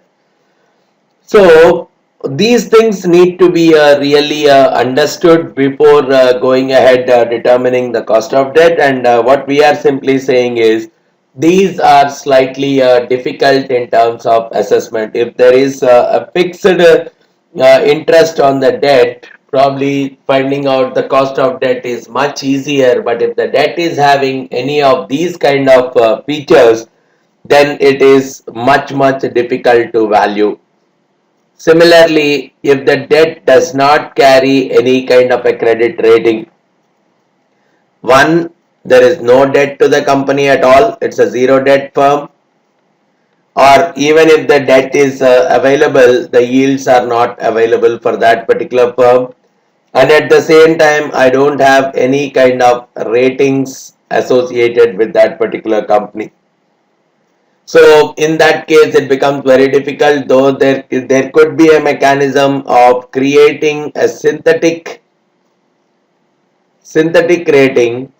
So these things need to be really understood before going ahead determining the cost of debt. And what we are simply saying is these are slightly difficult in terms of assessment. If there is a fixed interest on the debt, probably finding out the cost of debt is much easier. But if the debt is having any of these kind of features, then it is much difficult to value. Similarly, if the debt does not carry any kind of a credit rating, one, there is no debt to the company at all, it's a zero debt firm, or even if the debt is available, the yields are not available for that particular firm. And at the same time, I don't have any kind of ratings associated with that particular company. So in that case, it becomes very difficult, though there could be a mechanism of creating a synthetic rating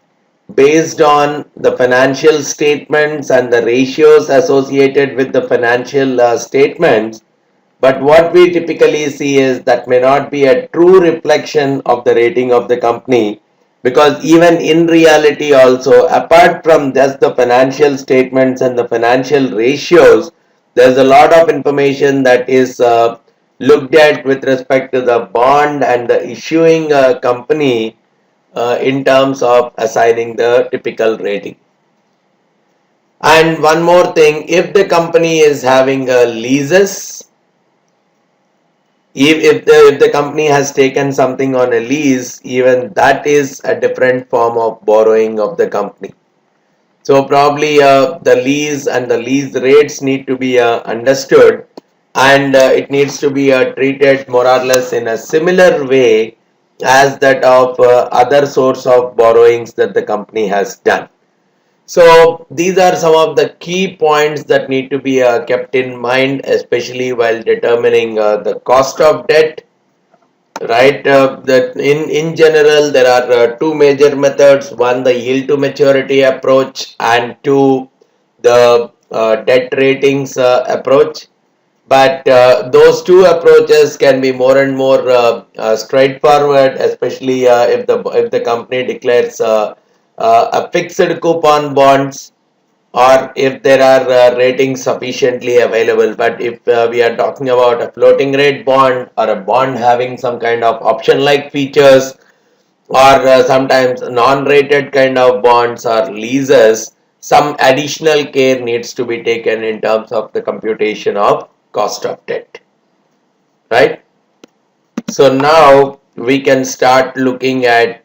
based on the financial statements and the ratios associated with the financial statements. But what we typically see is that may not be a true reflection of the rating of the company, because even in reality also, apart from just the financial statements and the financial ratios, there's a lot of information that is looked at with respect to the bond and the issuing company in terms of assigning the typical rating. And one more thing, if the company is having leases, if the company has taken something on a lease, even that is a different form of borrowing of the company. So probably the lease and the lease rates need to be understood, and it needs to be treated more or less in a similar way as that of other source of borrowings that the company has done. So these are some of the key points that need to be kept in mind, especially while determining the cost of debt. Right, that in general there are two major methods: one, the yield to maturity approach, and two, the debt ratings approach. But those two approaches can be more and more straightforward, especially if the company declares a fixed coupon bonds, or if there are ratings sufficiently available. But if we are talking about a floating rate bond, or a bond having some kind of option like features, or sometimes non-rated kind of bonds or leases, some additional care needs to be taken in terms of the computation of cost of debt, right? So now we can start looking at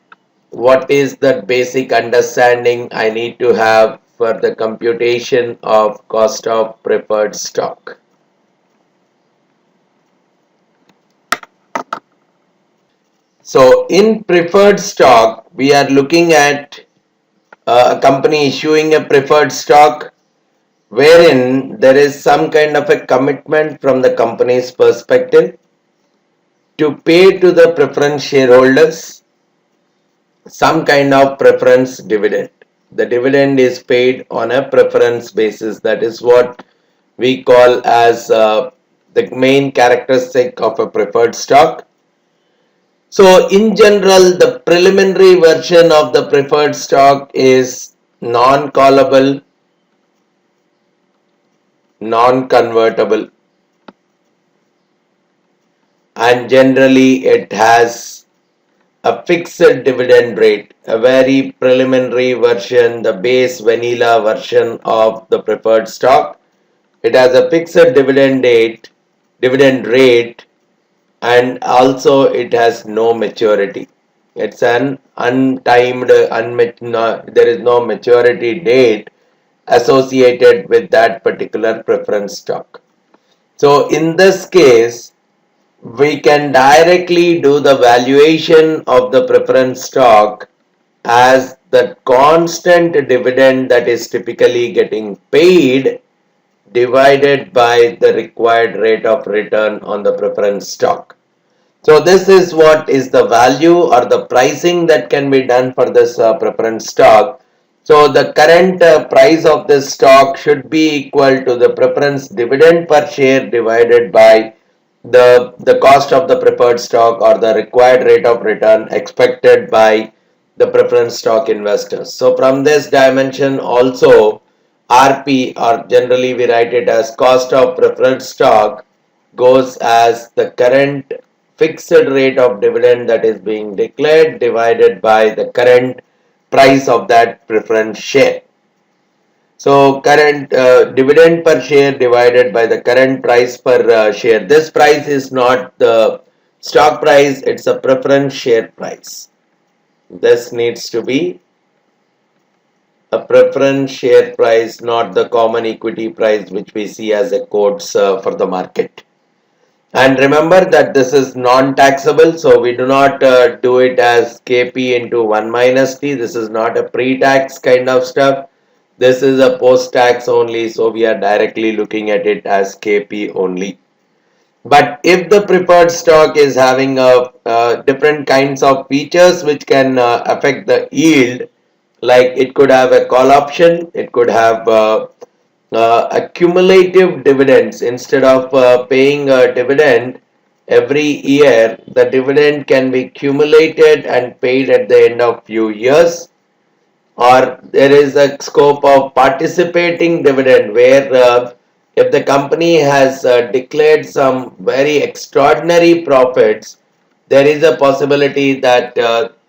what is the basic understanding I need to have for the computation of cost of preferred stock. So in preferred stock, we are looking at a company issuing a preferred stock wherein there is some kind of a commitment from the company's perspective to pay to the preference shareholders some kind of preference dividend. The dividend is paid on a preference basis. That is what we call as the main characteristic of a preferred stock. So in general, the preliminary version of the preferred stock is non-callable, non-convertible. and generally it has a fixed dividend rate, a very preliminary version, the base vanilla version of the preferred stock. It has a fixed dividend rate, and also it has no maturity. It's an untimed, there is no maturity date associated with that particular preference stock. So in this case, we can directly do the valuation of the preference stock as the constant dividend that is typically getting paid divided by the required rate of return on the preference stock. So this is what is the value or the pricing that can be done for this preference stock. So the current price of this stock should be equal to the preference dividend per share divided by the cost of the preferred stock or the required rate of return expected by the preference stock investors. So from this dimension also, RP, or generally we write it as cost of preference stock, goes as the current fixed rate of dividend that is being declared divided by the current price of that preference share. So current dividend per share divided by the current price per share. This price is not the stock price, it's a preference share price. This needs to be a preference share price, not the common equity price which we see as a quotes for the market. And remember that this is non-taxable, so we do not do it as KP into 1 minus T. This is not a pre-tax kind of stuff. This is a post-tax only, so we are directly looking at it as KP only. But if the preferred stock is having different kinds of features which can affect the yield, like it could have a call option, it could have accumulative dividends. Instead of paying a dividend every year, the dividend can be accumulated and paid at the end of few years. Or there is a scope of participating dividend where if the company has declared some very extraordinary profits, there is a possibility that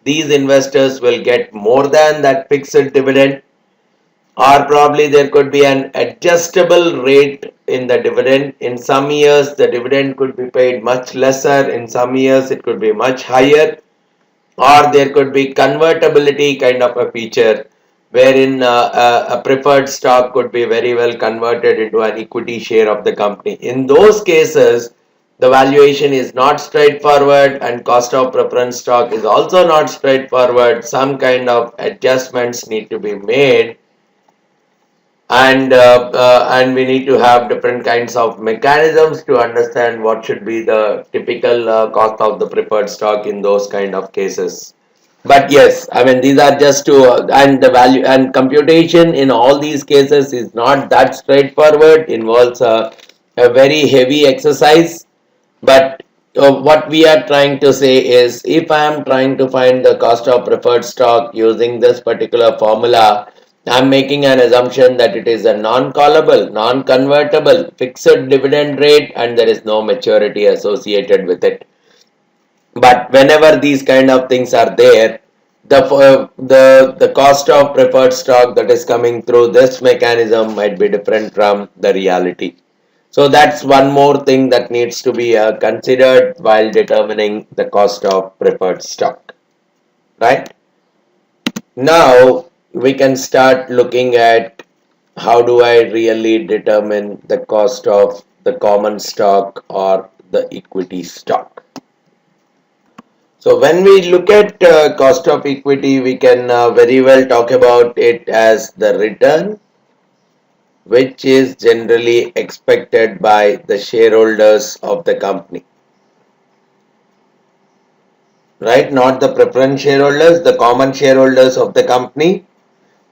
these investors will get more than that fixed dividend, or probably there could be an adjustable rate in the dividend. In some years the dividend could be paid much lesser, in some years it could be much higher, or there could be convertibility kind of a feature wherein a preferred stock could be very well converted into an equity share of the company. In those cases, the valuation is not straightforward and cost of preference stock is also not straightforward. Some kind of adjustments need to be made, and we need to have different kinds of mechanisms to understand what should be the typical cost of the preferred stock in those kind of cases. But yes, I mean these are just to and the value and computation in all these cases is not that straightforward, involves a very heavy exercise. But what we are trying to say is, if I am trying to find the cost of preferred stock using this particular formula, I am making an assumption that it is a non-callable, non-convertible, fixed dividend rate, and there is no maturity associated with it. But whenever these kind of things are there, the cost of preferred stock that is coming through this mechanism might be different from the reality. So that's one more thing that needs to be considered while determining the cost of preferred stock, right? Now we can start looking at how do I really determine the cost of the common stock or the equity stock. So when we look at cost of equity, we can very well talk about it as the return which is generally expected by the shareholders of the company, right? Not the preference shareholders, the common shareholders of the company.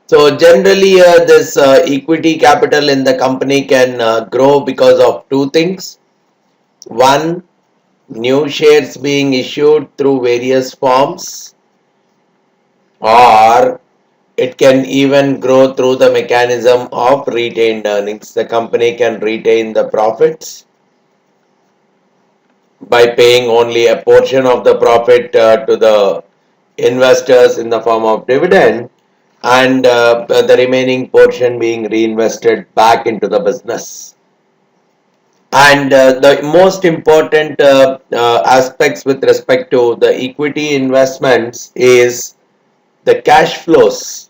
So generally this equity capital in the company can grow because of two things. One, new shares being issued through various forms, or it can even grow through the mechanism of retained earnings. The company can retain the profits by paying only a portion of the profit to the investors in the form of dividend, and the remaining portion being reinvested back into the business. And the most important aspects with respect to the equity investments is the cash flows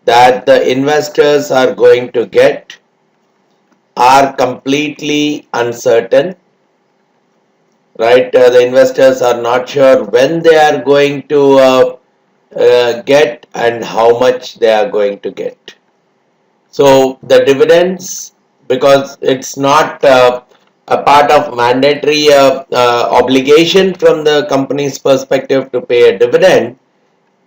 that the investors are going to get are completely uncertain, right? The investors are not sure when they are going to get and how much they are going to get. So the dividends, because it's not a part of mandatory obligation from the company's perspective to pay a dividend,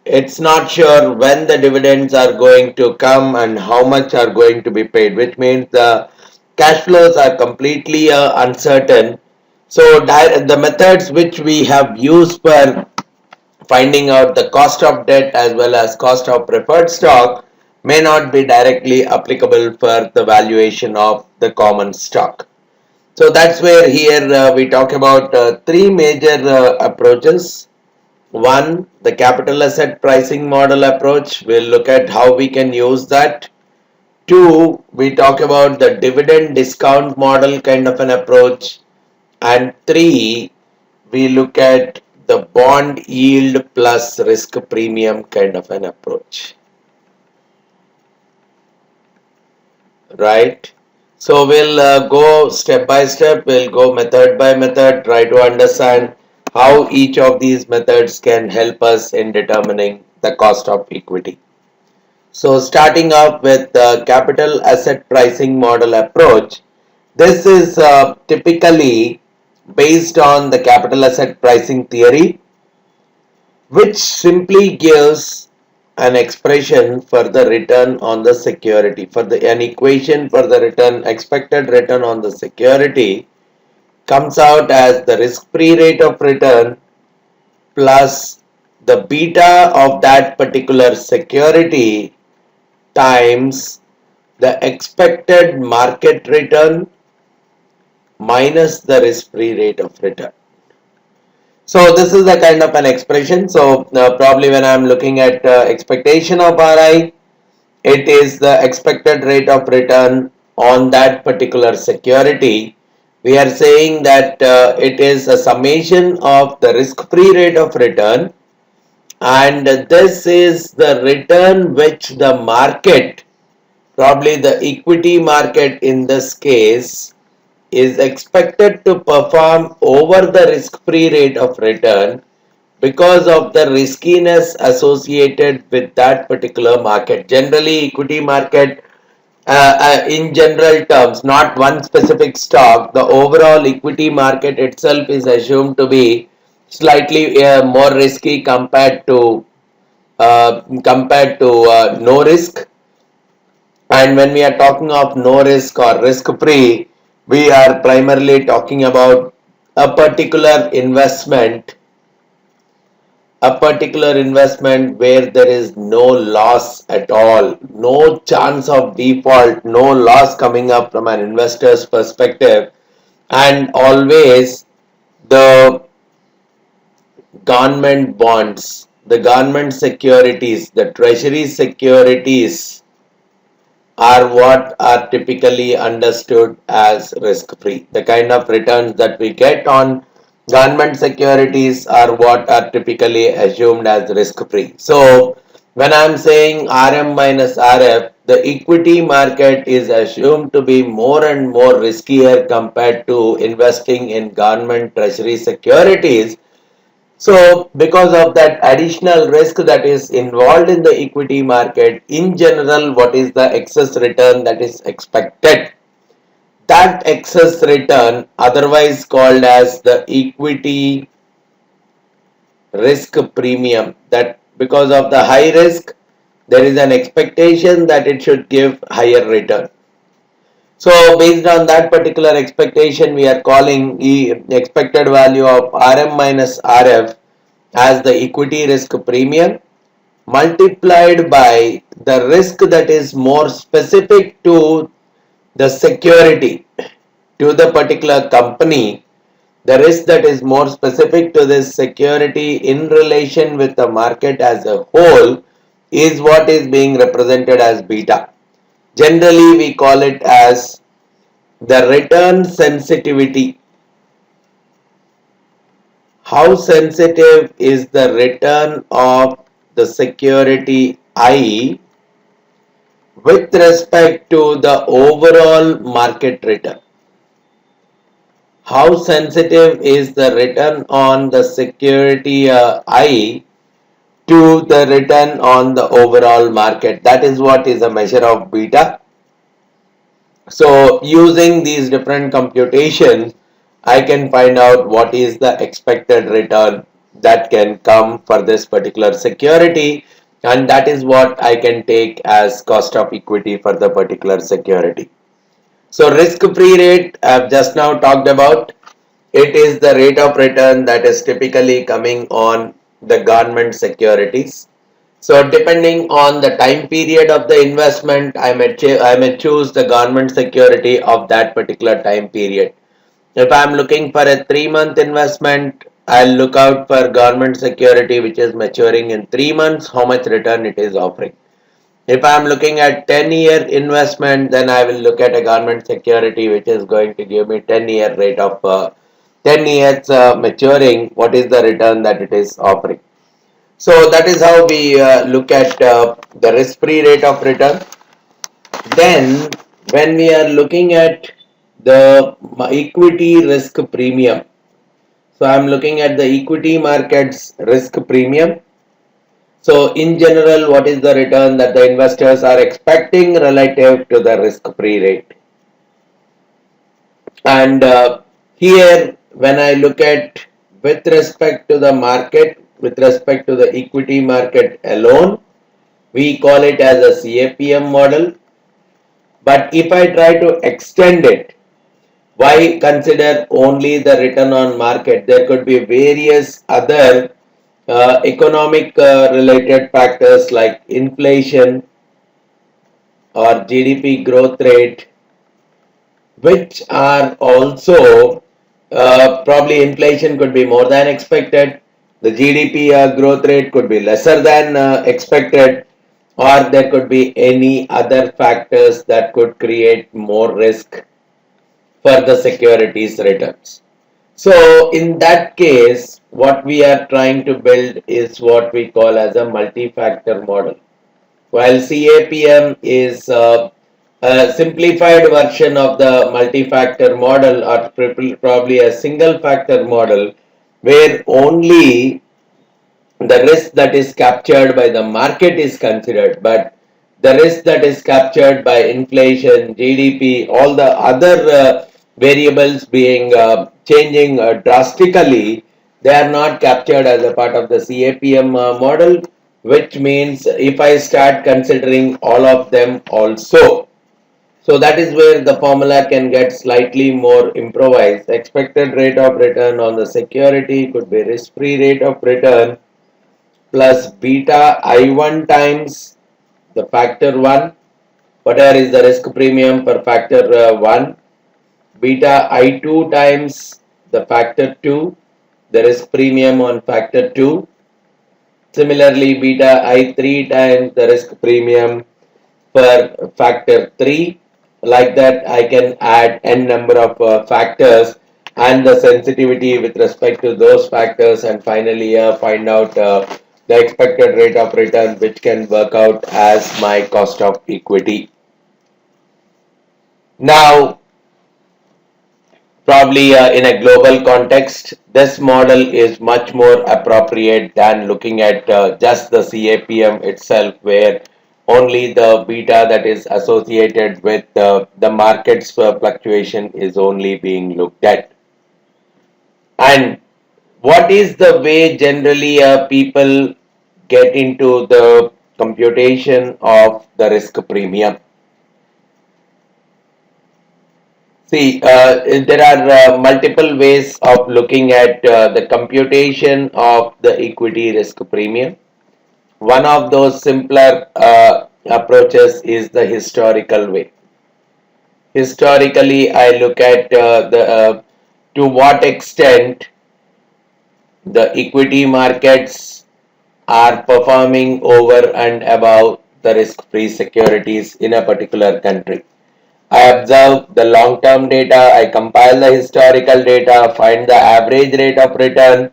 it's not sure when the dividends are going to come and how much are going to be paid, which means the cash flows are completely uncertain. So the methods which we have used for finding out the cost of debt as well as cost of preferred stock may not be directly applicable for the valuation of the common stock. So that's where here we talk about three major approaches. One, the capital asset pricing model approach. We'll look at how we can use that. Two, we talk about the dividend discount model kind of an approach. And three, we look at the bond yield plus risk premium kind of an approach. Right? So we'll go step by step, we'll go method by method, try to understand how each of these methods can help us in determining the cost of equity. So starting off with the capital asset pricing model approach, this is typically based on the capital asset pricing theory, which simply gives an expression for the return on the security, for an equation for the expected return on the security comes out as the risk-free rate of return plus the beta of that particular security times the expected market return minus the risk-free rate of return. So this is a kind of an expression. So probably when I'm looking at expectation of RI, it is the expected rate of return on that particular security. We are saying that it is a summation of the risk-free rate of return, and this is the return which the market, probably the equity market in this case, is expected to perform over the risk-free rate of return because of the riskiness associated with that particular market. Generally, equity market, in general terms, not one specific stock, the overall equity market itself is assumed to be slightly more risky compared to no risk. And when we are talking of no risk or risk free, we are primarily talking about a particular investment, where there is no loss at all, no chance of default, no loss coming up from an investor's perspective, and always the government bonds, the government securities, the treasury securities are what are typically understood as risk free. The kind of returns that we get on government securities are what are typically assumed as risk free. So when I'm saying RM minus RF, the equity market is assumed to be more and more riskier compared to investing in government treasury securities. So because of that additional risk that is involved in the equity market, in general, what is the excess return that is expected? That excess return, otherwise called as the equity risk premium, that because of the high risk, there is an expectation that it should give higher return. So based on that particular expectation, we are calling the expected value of RM minus RF as the equity risk premium multiplied by the risk that is more specific to the security, to the particular company, The risk that is more specific to this security in relation with the market as a whole is what is being represented as beta. Generally, we call it as the return sensitivity. How sensitive is the return of the security I with respect to the overall market return? How sensitive is the return on the security I to the return on the overall market? That is what is a measure of beta. So using these different computations, I can find out what is the expected return that can come for this particular security, and that is what I can take as cost of equity for the particular security. So risk-free rate I've just now talked about. It is the rate of return that is typically coming on the government securities. So depending on the time period of the investment, I may choose the government security of that particular time period. If I'm looking for a 3-month investment, I'll look out for government security which is maturing in 3 months, how much return it is offering. If I'm looking at 10-year investment, then I will look at a government security which is going to give me 10-year rate of 10 years maturing, what is the return that it is offering. So that is how we look at the risk-free rate of return. Then when we are looking at the equity risk premium, so I'm looking at the equity markets risk premium. So in general, what is the return that the investors are expecting relative to the risk-free rate? And here, when I look at with respect to the market, with respect to the equity market alone, we call it as a CAPM model. But if I try to extend it, why consider only the return on market? There could be various other economic related factors like inflation or GDP growth rate, which are also probably inflation could be more than expected, the GDP growth rate could be lesser than expected, or there could be any other factors that could create more risk for the securities returns. So in that case, what we are trying to build is what we call as a multi-factor model. While CAPM is a simplified version of the multi-factor model, or probably a single factor model, where only the risk that is captured by the market is considered, but the risk that is captured by inflation, GDP, all the other variables being changing drastically, they are not captured as a part of the CAPM model, which means if I start considering all of them also, so that is where the formula can get slightly more improvised. Expected rate of return on the security could be risk-free rate of return plus beta I1 times the factor 1, whatever is the risk premium per factor 1, beta I2 times the factor 2, the risk premium on factor 2. Similarly, beta I3 times the risk premium per factor 3. Like that, I can add n number of factors and the sensitivity with respect to those factors, and finally find out the expected rate of return, which can work out as my cost of equity. Now, probably in a global context, this model is much more appropriate than looking at just the CAPM itself, where only the beta that is associated with the market's fluctuation is only being looked at. And what is the way generally people get into the computation of the risk premium? See, there are multiple ways of looking at the computation of the equity risk premium. One of those simpler approaches is the historical way. Historically, I look at the to what extent the equity markets are performing over and above the risk-free securities in a particular country. I observe the long-term data, I compile the historical data, find the average rate of return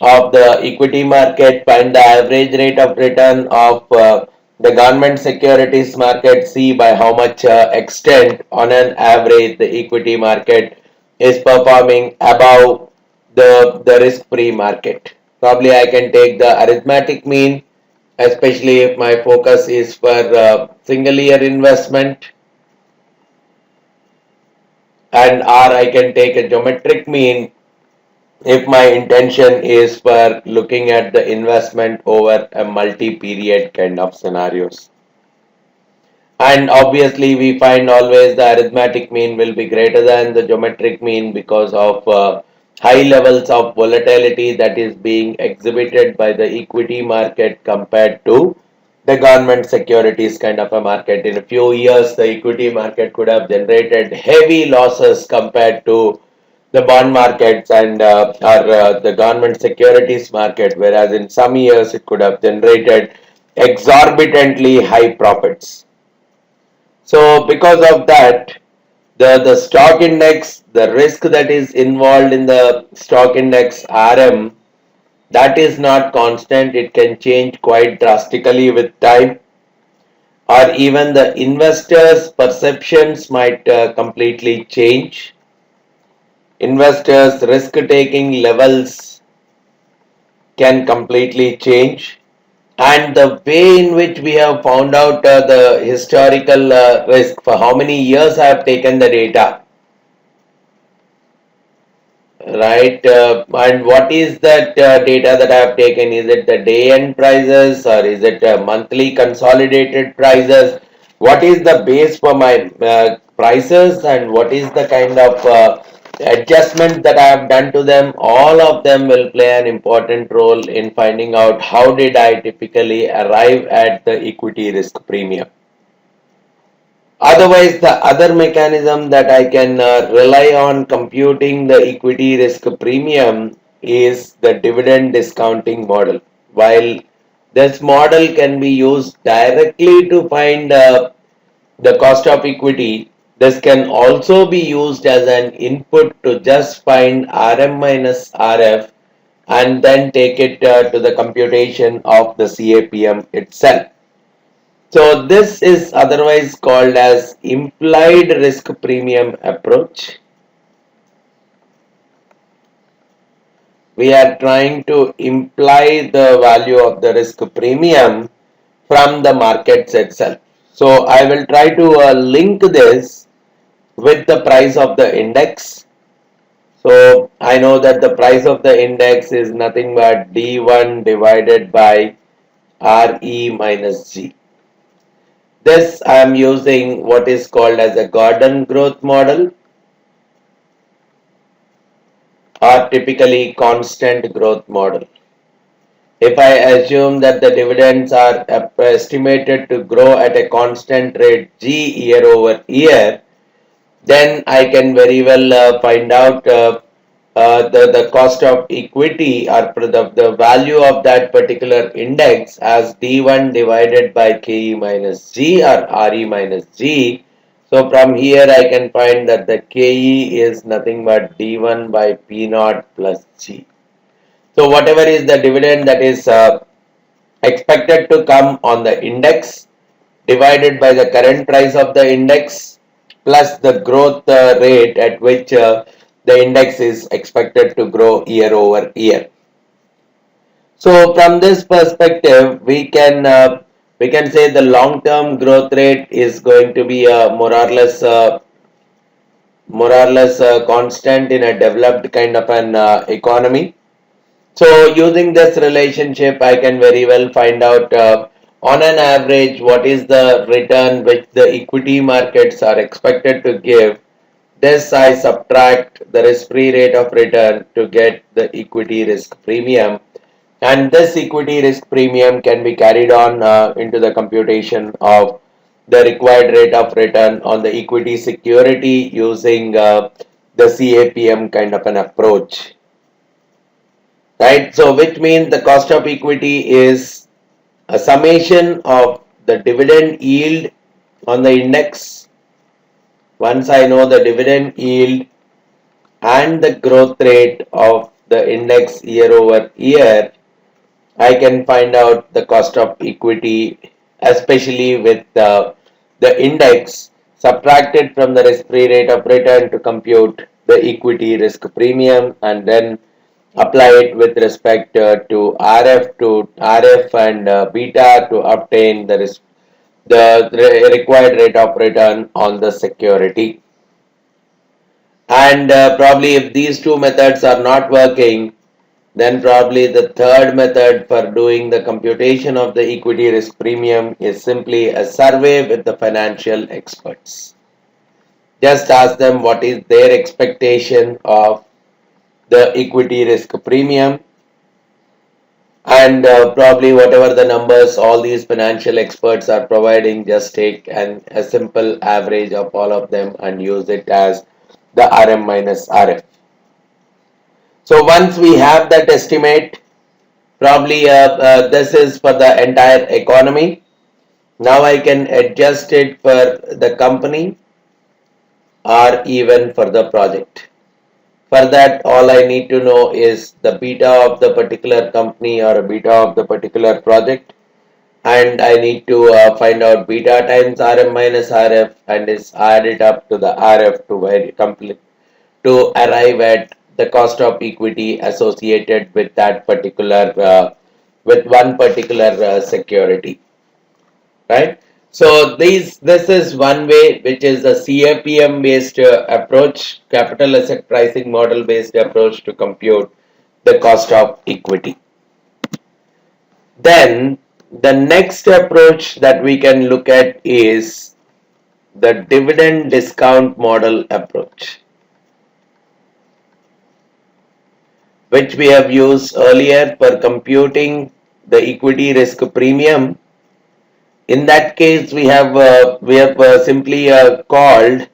of the equity market, find the average rate of return of the government securities market, see by how much extent on an average the equity market is performing above the risk-free market. Probably I can take the arithmetic mean, especially if my focus is for single year investment, and or I can take a geometric mean if my intention is for looking at the investment over a multi-period kind of scenarios. And obviously we find always the arithmetic mean will be greater than the geometric mean because of high levels of volatility that is being exhibited by the equity market compared to the government securities kind of a market. In a few years the equity market could have generated heavy losses compared to the bond markets and or the government securities market, whereas in some years it could have generated exorbitantly high profits. So because of that, the stock index, the risk that is involved in the stock index RM, that is not constant. It can change quite drastically with time, or even the investors' perceptions might completely change. Investors' risk-taking levels can completely change, and the way in which we have found out the historical risk, for how many years I have taken the data, right? And what is that data that I have taken? Is it the day end prices or is it monthly consolidated prices? What is the base for my prices, and what is the kind of adjustment that I have done to them? All of them will play an important role in finding out how did I typically arrive at the equity risk premium. Otherwise, the other mechanism that I can rely on computing the equity risk premium is the dividend discounting model. While this model can be used directly to find the cost of equity, this can also be used as an input to just find RM minus RF and then take it to the computation of the CAPM itself. So this is otherwise called as implied risk premium approach. We are trying to imply the value of the risk premium from the markets itself. So I will try to link this with the price of the index. So I know that the price of the index is nothing but D1 divided by RE minus G. This I am using what is called as a Gordon growth model, or typically constant growth model. If I assume that the dividends are estimated to grow at a constant rate G year over year, then I can very well find out the cost of equity, or the value of that particular index as D1 divided by KE minus G or RE minus G. So from here I can find that the KE is nothing but D1 by P naught plus G. So whatever is the dividend that is expected to come on the index divided by the current price of the index plus the growth rate at which the index is expected to grow year over year. So from this perspective, we can say the long-term growth rate is going to be more or less constant in a developed kind of an economy. So using this relationship, I can very well find out on an average what is the return which the equity markets are expected to give. This I subtract the risk-free rate of return to get the equity risk premium, and this equity risk premium can be carried on into the computation of the required rate of return on the equity security using the CAPM kind of an approach, right? So which means the cost of equity is a summation of the dividend yield on the index. Once I know the dividend yield and the growth rate of the index year over year, I can find out the cost of equity, especially with the index subtracted from the risk-free rate of return to compute the equity risk premium, and then apply it with respect to RF and beta to obtain the required rate of return on the security. And probably if these two methods are not working, then probably the third method for doing the computation of the equity risk premium is simply a survey with the financial experts. Just ask them what is their expectation of the equity risk premium, and probably whatever the numbers all these financial experts are providing, just take a simple average of all of them and use it as the RM minus RF. So once we have that estimate, probably this is for the entire economy. Now I can adjust it for the company or even for the project. For that, all I need to know is the beta of the particular company or beta of the particular project, and I need to find out beta times RM minus RF and is add it up to the RF to complete to arrive at the cost of equity associated with that particular with one particular security, right? So this is one way, which is a CAPM based approach, capital asset pricing model based approach to compute the cost of equity. Then the next approach that we can look at is the dividend discount model approach, which we have used earlier for computing the equity risk premium. In that case, we have simply called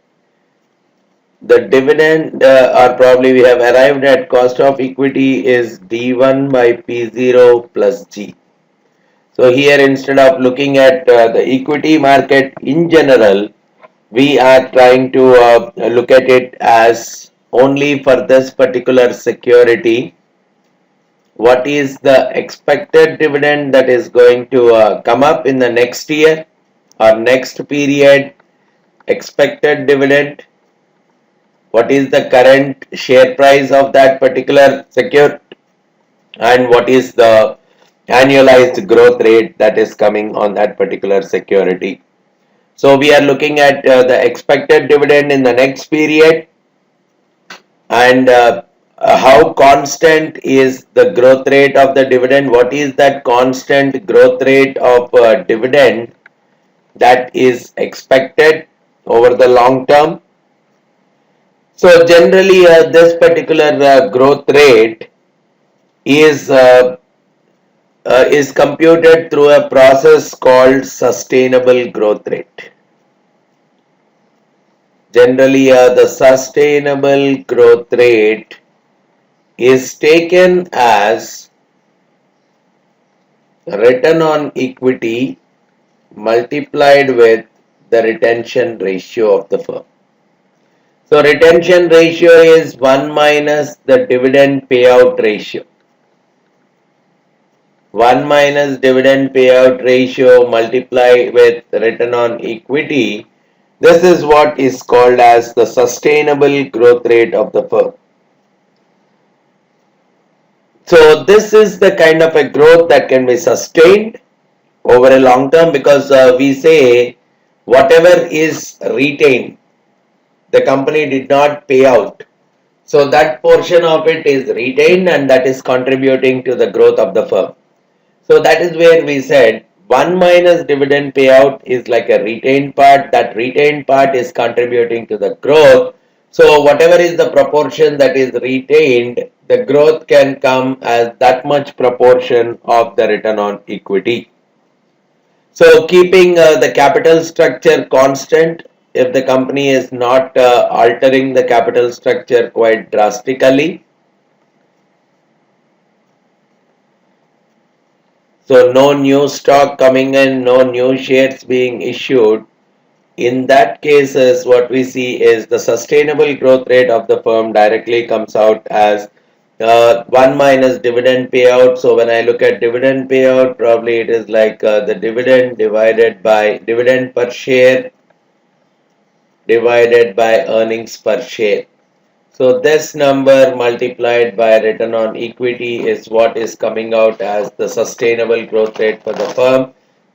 the dividend, or probably we have arrived at cost of equity is D1 by P0 plus G. So here, instead of looking at the equity market in general, we are trying to look at it as only for this particular security. What is the expected dividend that is going to come up in the next year or next period? Expected dividend. What is the current share price of that particular security, and what is the annualized growth rate that is coming on that particular security? So we are looking at the expected dividend in the next period, and how constant is the growth rate of the dividend. What is that constant growth rate of dividend that is expected over the long term? So generally this particular growth rate is computed through a process called sustainable growth rate. Generally the sustainable growth rate is taken as return on equity multiplied with the retention ratio of the firm. So retention ratio is 1 minus the dividend payout ratio. 1 minus dividend payout ratio multiplied with return on equity. This is what is called as the sustainable growth rate of the firm. So this is the kind of a growth that can be sustained over a long term, because we say whatever is retained, the company did not pay out. So that portion of it is retained and that is contributing to the growth of the firm. So that is where we said 1 minus dividend payout is like a retained part. That retained part is contributing to the growth. So whatever is the proportion that is retained, the growth can come as that much proportion of the return on equity. So keeping the capital structure constant, if the company is not altering the capital structure quite drastically. So no new stock coming in, no new shares being issued. In that cases, what we see is the sustainable growth rate of the firm directly comes out as 1 minus dividend payout. So when I look at dividend payout, probably it is like the dividend divided by dividend per share divided by earnings per share. So this number multiplied by return on equity is what is coming out as the sustainable growth rate for the firm.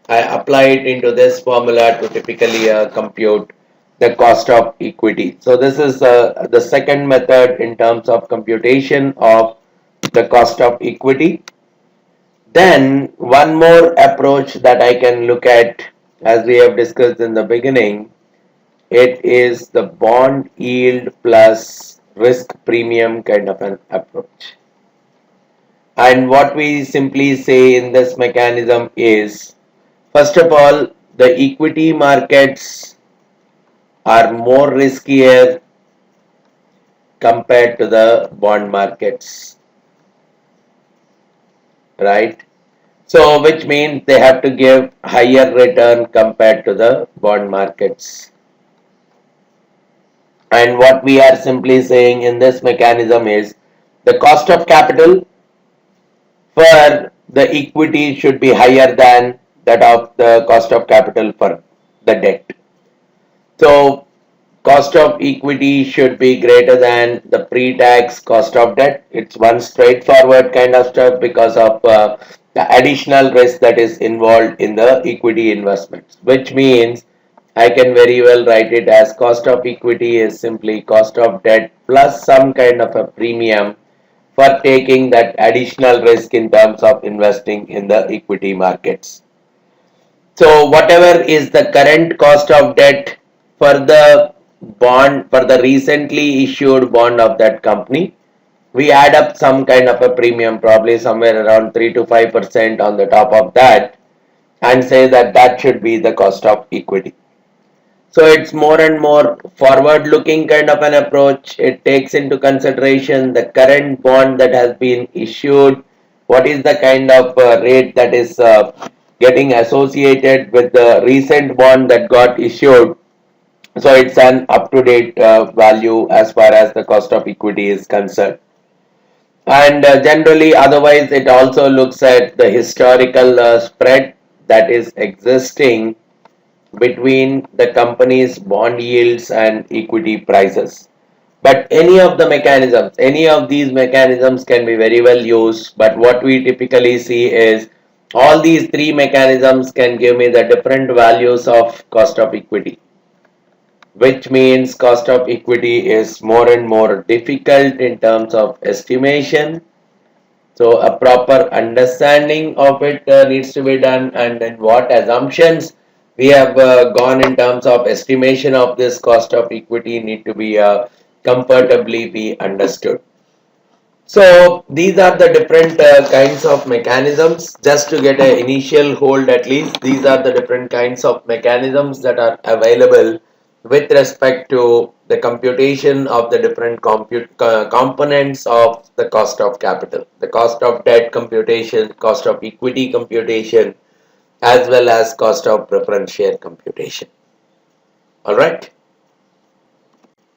I apply it into this formula to typically compute the cost of equity. So this is the second method in terms of computation of the cost of equity. Then one more approach that I can look at, as we have discussed in the beginning, it is the bond yield plus risk premium kind of an approach. And what we simply say in this mechanism is, first of all, the equity markets are more riskier compared to the bond markets, right? So, which means they have to give higher return compared to the bond markets. And what we are simply saying in this mechanism is the cost of capital for the equity should be higher than that of the cost of capital for the debt. So cost of equity should be greater than the pre-tax cost of debt. It's one straightforward kind of stuff because of the additional risk that is involved in the equity investments, which means I can very well write it as cost of equity is simply cost of debt plus some kind of a premium for taking that additional risk in terms of investing in the equity markets. So whatever is the current cost of debt for the bond, for the recently issued bond of that company, we add up some kind of a premium, probably somewhere around 3 to 5% on the top of that, and say that that should be the cost of equity. So it's more and more forward looking kind of an approach. It takes into consideration the current bond that has been issued, what is the kind of rate that is getting associated with the recent bond that got issued. So it's an up to date value as far as the cost of equity is concerned. And generally, otherwise, it also looks at the historical spread that is existing between the company's bond yields and equity prices. But any of these mechanisms can be very well used. But what we typically see is all these three mechanisms can give me the different values of cost of equity, which means cost of equity is more and more difficult in terms of estimation. So a proper understanding of it needs to be done, and then what assumptions we have gone in terms of estimation of this cost of equity need to be comfortably be understood. So these are the different kinds of mechanisms. Just to get an initial hold, at least these are the different kinds of mechanisms that are available with respect to the computation of the different components of the cost of capital, the cost of debt computation, cost of equity computation, as well as cost of preference share computation. All right.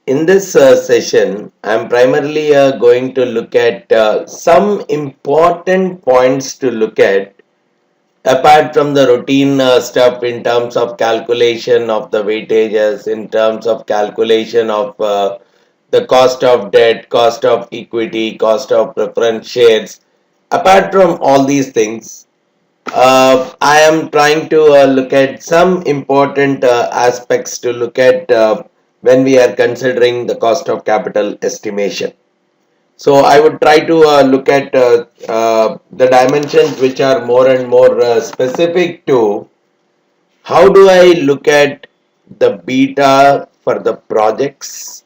In this session, I'm primarily going to look at some important points to look at apart from the routine stuff in terms of calculation of the weightages, in terms of calculation of the cost of debt, cost of equity, cost of preference shares. Apart from all these things, I am trying to look at some important aspects to look at when we are considering the cost of capital estimation. So I would try to look at the dimensions which are more and more specific to how do I look at the beta for the projects,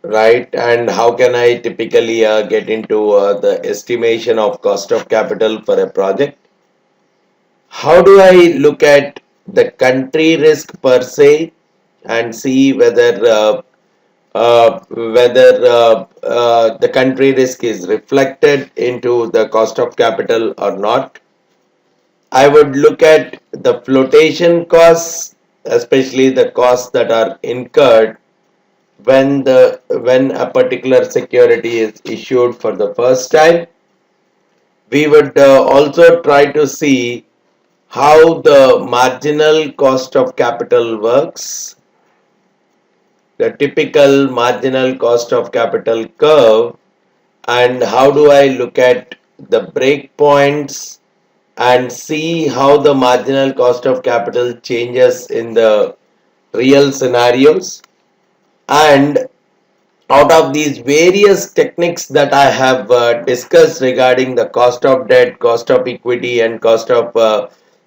right? And how can I typically get into the estimation of cost of capital for a project? How do I look at the country risk per se and see whether the country risk is reflected into the cost of capital or not. I would look at the flotation costs, especially the costs that are incurred when a particular security is issued for the first time. We would also try to see how the marginal cost of capital works, the typical marginal cost of capital curve, and how do I look at the breakpoints and see how the marginal cost of capital changes in the real scenarios. And out of these various techniques that I have discussed regarding the cost of debt, cost of equity, and cost of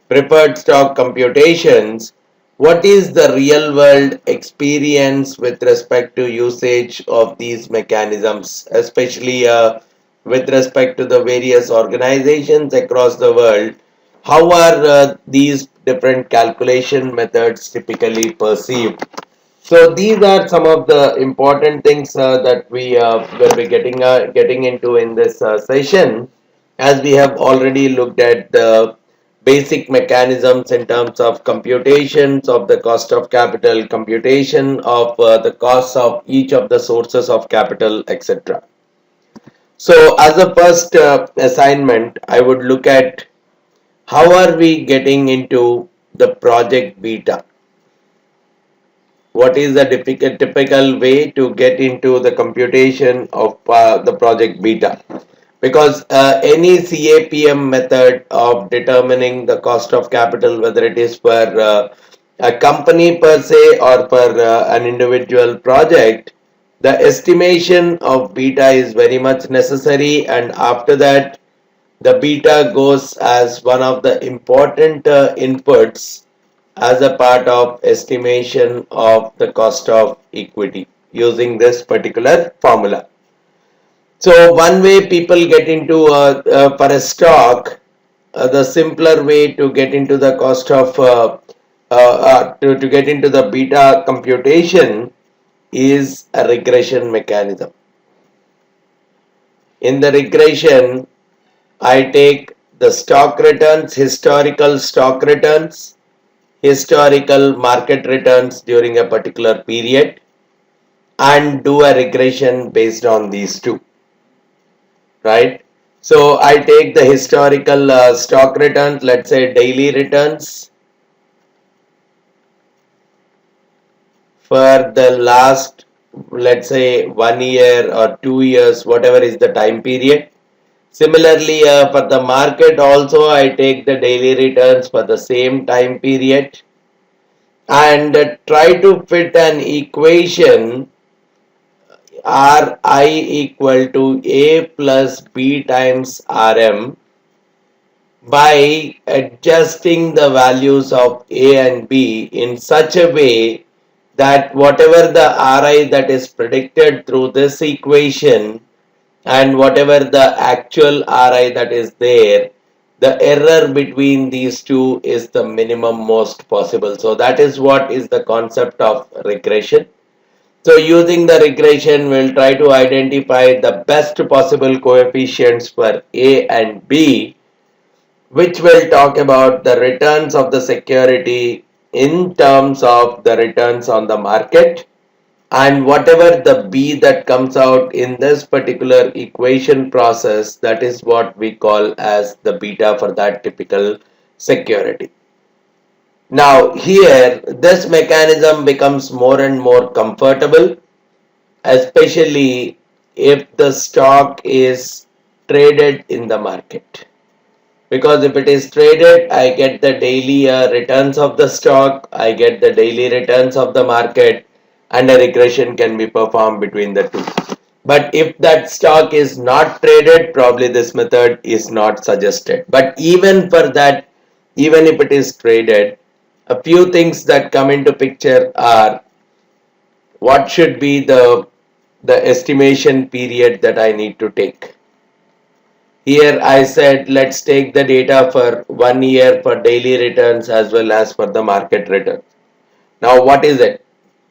preferred stock computations, what is the real world experience with respect to usage of these mechanisms, especially with respect to the various organizations across the world? How are these different calculation methods typically perceived? So these are some of the important things that we will be getting into in this session, as we have already looked at the basic mechanisms in terms of computations of the cost of capital, computation of the costs of each of the sources of capital, etc. So as a first assignment, I would look at how are we getting into the project beta. What is the typical way to get into the computation of the project beta? Because any CAPM method of determining the cost of capital, whether it is for a company per se or for an individual project, the estimation of beta is very much necessary, and after that the beta goes as one of the important inputs as a part of estimation of the cost of equity using this particular formula. So one way people get into for a stock, the simpler way to get into the cost of to get into the beta computation is a regression mechanism. In the regression, I take the stock returns, historical market returns during a particular period, and do a regression based on these two, right? So I take the historical stock returns, let's say daily returns for the last, let's say 1 year or 2 years, whatever is the time period. Similarly, for the market also, I take the daily returns for the same time period and try to fit an equation Ri equal to A plus B times Rm by adjusting the values of A and B in such a way that whatever the Ri that is predicted through this equation and whatever the actual Ri that is there, the error between these two is the minimum most possible. So that is what is the concept of regression. So using the regression, we'll try to identify the best possible coefficients for A and B, which will talk about the returns of the security in terms of the returns on the market, and whatever the B that comes out in this particular equation process, that is what we call as the beta for that typical security. Now here this mechanism becomes more and more comfortable, especially if the stock is traded in the market, because if it is traded, I get the daily returns of the stock, I get the daily returns of the market, and a regression can be performed between the two. But if that stock is not traded, probably this method is not suggested. But even for that, even if it is traded, a few things that come into picture are what should be the estimation period that I need to take. Here I said let's take the data for 1 year for daily returns as well as for the market return. Now what is it?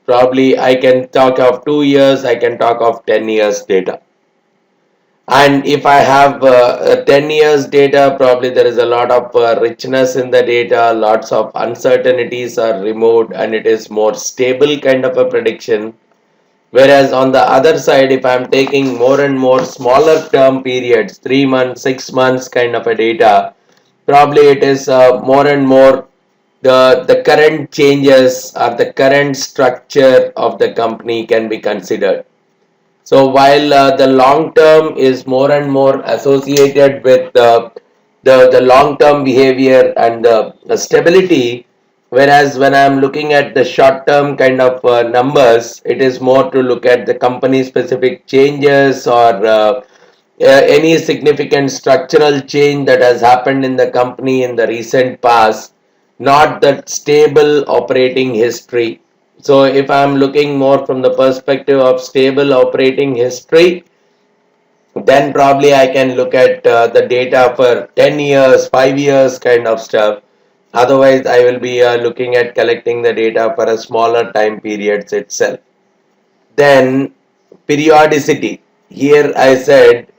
Probably I can talk of 2 years, I can talk of 10 years data. And if I have 10 years data, probably there is a lot of richness in the data, lots of uncertainties are removed, and it is more stable kind of a prediction. Whereas on the other side, if I'm taking more and more smaller term periods, 3 months, 6 months kind of a data, probably it is more and more the current changes or the current structure of the company can be considered. So while the long term is more and more associated with the long term behavior and the stability, whereas when I'm looking at the short term kind of numbers, it is more to look at the company specific changes or any significant structural change that has happened in the company in the recent past, not that stable operating history. So if I'm looking more from the perspective of stable operating history, then probably I can look at the data for 10 years, 5 years kind of stuff. Otherwise, I will be looking at collecting the data for a smaller time periods itself. Then periodicity. Here I said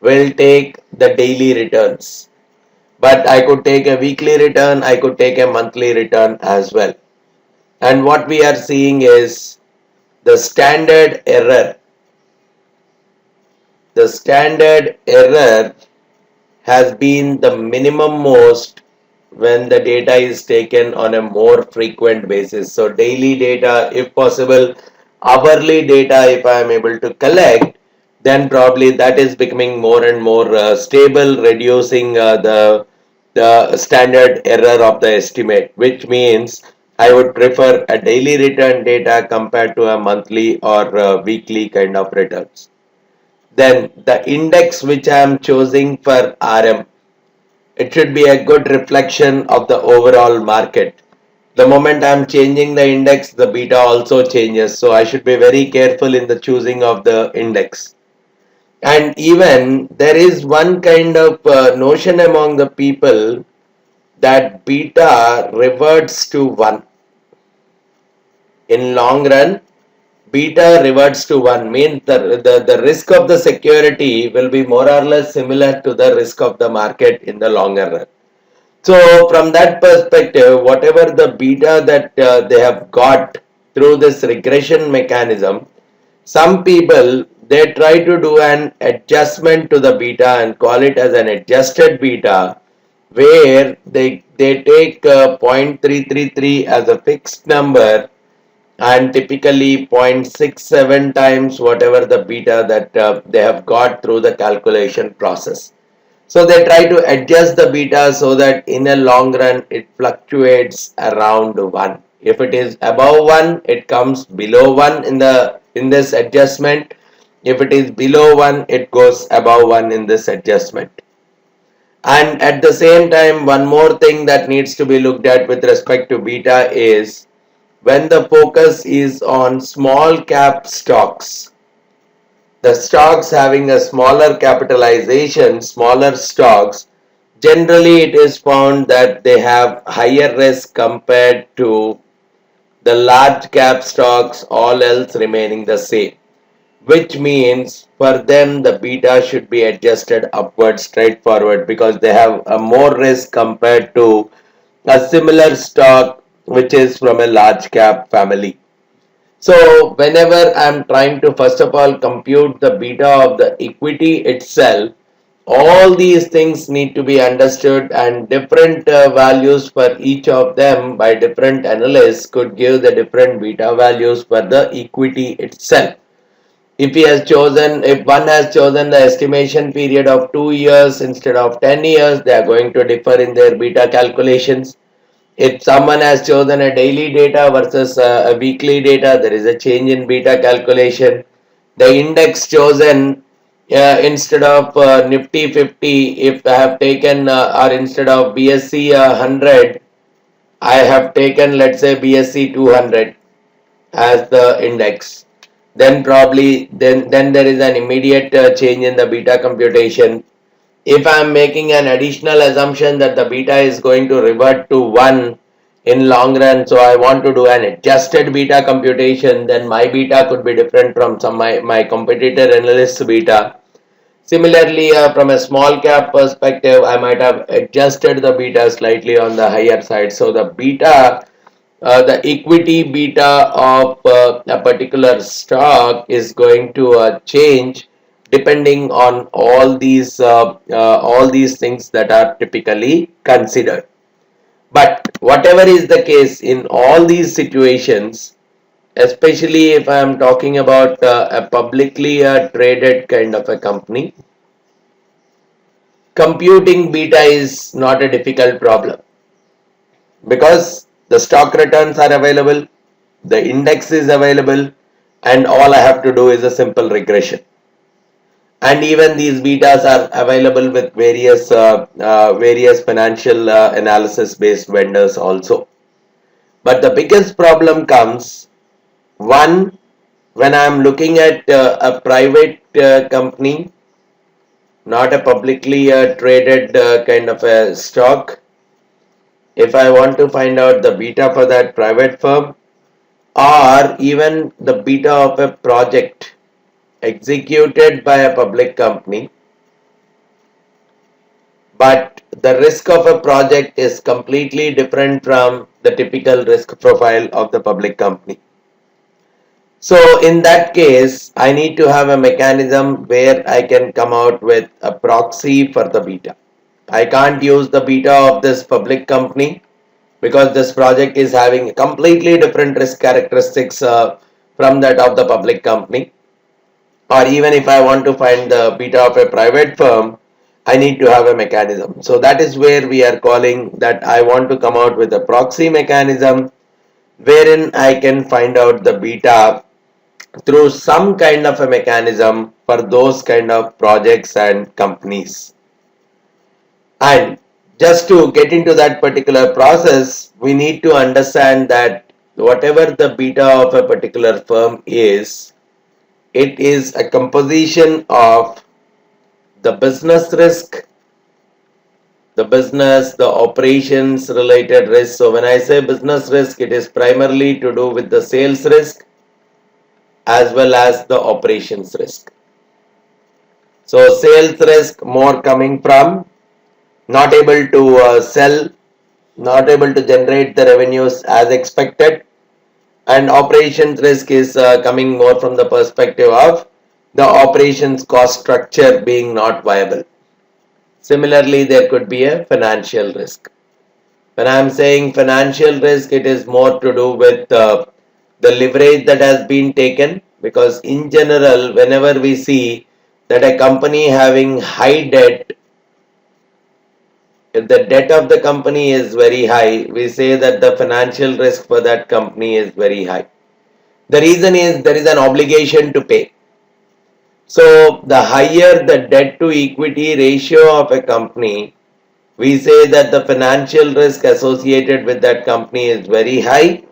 will take the daily returns. But I could take a weekly return, I could take a monthly return as well. And what we are seeing is the standard error. The standard error has been the minimum most when the data is taken on a more frequent basis. So daily data, if possible, hourly data, if I am able to collect, then probably that is becoming more and more stable, reducing the standard error of the estimate, which means I would prefer a daily return data compared to a monthly or weekly kind of returns. Then the index which I am choosing for RM, it should be a good reflection of the overall market. The moment I'm changing the index, the beta also changes. So I should be very careful in the choosing of the index. And even there is one kind of notion among the people that beta reverts to 1. In long run, beta reverts to 1 means the risk of the security will be more or less similar to the risk of the market in the longer run. So from that perspective, whatever the beta that they have got through this regression mechanism, some people they try to do an adjustment to the beta and call it as an adjusted beta, where they take 0.333 as a fixed number and typically 0.67 times whatever the beta that they have got through the calculation process. So they try to adjust the beta so that in a long run it fluctuates around 1. If it is above 1, it comes below 1 in this adjustment. If it is below 1, it goes above 1 in this adjustment. And at the same time, one more thing that needs to be looked at with respect to beta is when the focus is on small cap stocks, the stocks having a smaller capitalization, smaller stocks, generally it is found that they have higher risk compared to the large cap stocks, all else remaining the same, which means for them the beta should be adjusted upward straightforward because they have a more risk compared to a similar stock which is from a large cap family. So whenever I'm trying to first of all compute the beta of the equity itself, all these things need to be understood, and different values for each of them by different analysts could give the different beta values for the equity itself. If one has chosen the estimation period of 2 years instead of 10 years, they are going to differ in their beta calculations. If someone has chosen a daily data versus a weekly data, there is a change in beta calculation. The index chosen instead of Nifty 50, if I have taken or instead of BSC 100, I have taken let's say BSC 200 as the index. then probably then there is an immediate change in the beta computation. If I am making an additional assumption that the beta is going to revert to 1 in long run, so I want to do an adjusted beta computation, then my beta could be different from my competitor analyst's beta. Similarly, from a small cap perspective, I might have adjusted the beta slightly on the higher side. So the beta, the equity beta of a particular stock is going to change depending on all these things that are typically considered. But whatever is the case in all these situations, especially if I am talking about a publicly traded kind of a company, computing beta is not a difficult problem because the stock returns are available, the index is available, and all I have to do is a simple regression. And even these betas are available with various financial analysis based vendors also. But the biggest problem comes, one, when I am looking at a private company, not a publicly traded kind of a stock. If I want to find out the beta for that private firm, or even the beta of a project executed by a public company, but the risk of a project is completely different from the typical risk profile of the public company. So in that case, I need to have a mechanism where I can come out with a proxy for the beta. I can't use the beta of this public company because this project is having completely different risk characteristics from that of the public company. Or even if I want to find the beta of a private firm, I need to have a mechanism. So that is where we are calling that I want to come out with a proxy mechanism wherein I can find out the beta through some kind of a mechanism for those kind of projects and companies. And just to get into that particular process, we need to understand that whatever the beta of a particular firm is, it is a composition of the business risk, the operations related risk. So when I say business risk, it is primarily to do with the sales risk as well as the operations risk. So sales risk more coming from not able to sell, not able to generate the revenues as expected, and operations risk is coming more from the perspective of the operations cost structure being not viable. Similarly, there could be a financial risk. When I am saying financial risk, it is more to do with the leverage that has been taken, because in general, whenever we see that a company having high debt, if the debt of the company is very high, we say that the financial risk for that company is very high. The reason is there is an obligation to pay. So the higher the debt to equity ratio of a company, we say that the financial risk associated with that company is very high,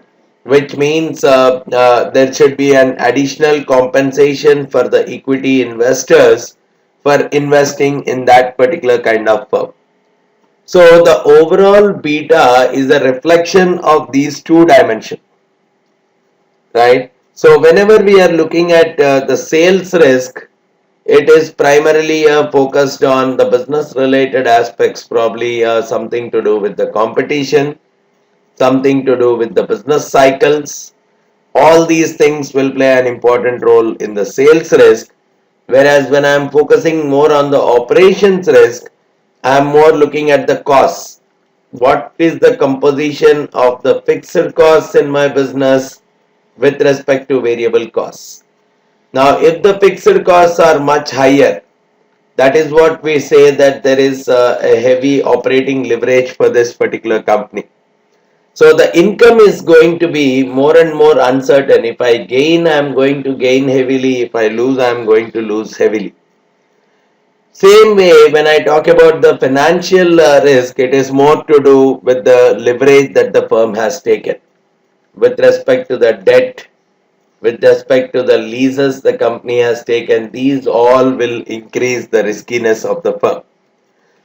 which means there should be an additional compensation for the equity investors for investing in that particular kind of firm. So the overall beta is a reflection of these two dimensions, right? So whenever we are looking at the sales risk, it is primarily focused on the business related aspects, probably something to do with the competition, something to do with the business cycles. All these things will play an important role in the sales risk. Whereas when I am focusing more on the operations risk, I am more looking at the costs. What is the composition of the fixed costs in my business with respect to variable costs? Now, if the fixed costs are much higher, that is what we say that there is a heavy operating leverage for this particular company. So the income is going to be more and more uncertain. If I gain, I am going to gain heavily. If I lose, I am going to lose heavily. Same way, when I talk about the financial risk, it is more to do with the leverage that the firm has taken with respect to the debt with respect to the leases the company has taken, these all will increase the riskiness of the firm.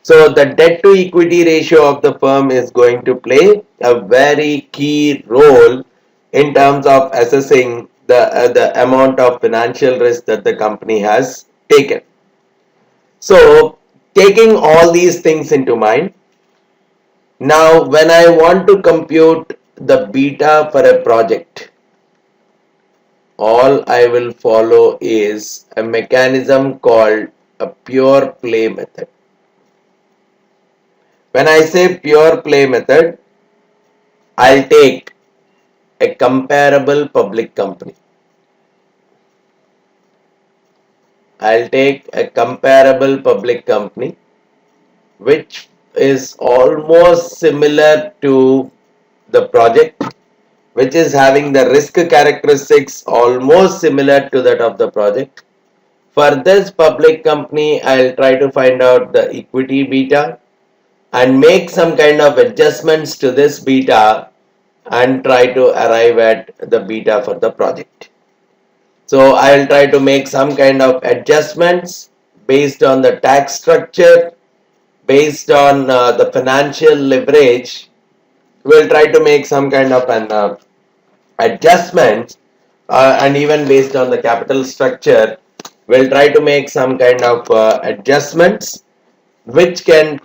So the debt to equity ratio of the firm is going to play a very key role in terms of assessing the amount of financial risk that the company has taken. So taking all these things into mind, now when I want to compute the beta for a project, all I will follow is a mechanism called a pure play method. When I say pure play method, I'll take a comparable public company. I'll take a comparable public company which is almost similar to the project, which is having the risk characteristics almost similar to that of the project. For this public company, I'll try to find out the equity beta and make some kind of adjustments to this beta and try to arrive at the beta for the project. So I'll try to make some kind of adjustments based on the tax structure, based on the financial leverage. We'll try to make some kind of an adjustment, and even based on the capital structure, we'll try to make some kind of adjustments which can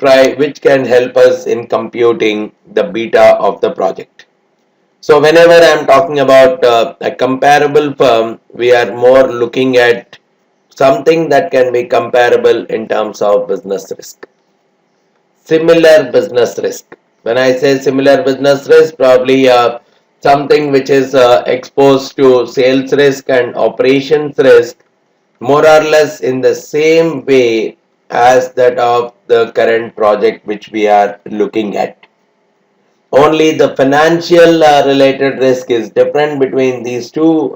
help us in computing the beta of the project. So whenever I'm talking about a comparable firm, we are more looking at something that can be comparable in terms of business risk. Similar business risk. When I say similar business risk, probably something which is exposed to sales risk and operations risk more or less in the same way as that of the current project which we are looking at. Only the financial related risk is different between these two,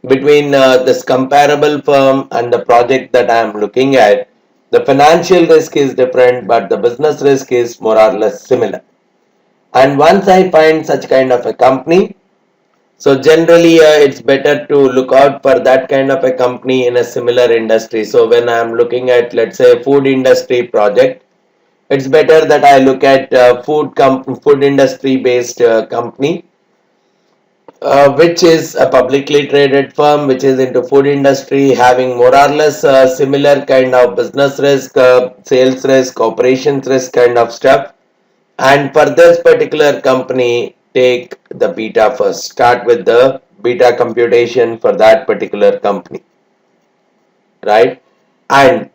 between this comparable firm and the project that I am looking at. The financial risk is different, but the business risk is more or less similar. And once I find such kind of a company, so generally it's better to look out for that kind of a company in a similar industry. So when I am looking at, let's say, food industry project, it's better that I look at food industry based company, which is a publicly traded firm which is into food industry, having more or less similar kind of business risk, sales risk, operations risk kind of stuff. And for this particular company, take the beta first. Start with the beta computation for that particular company, right? And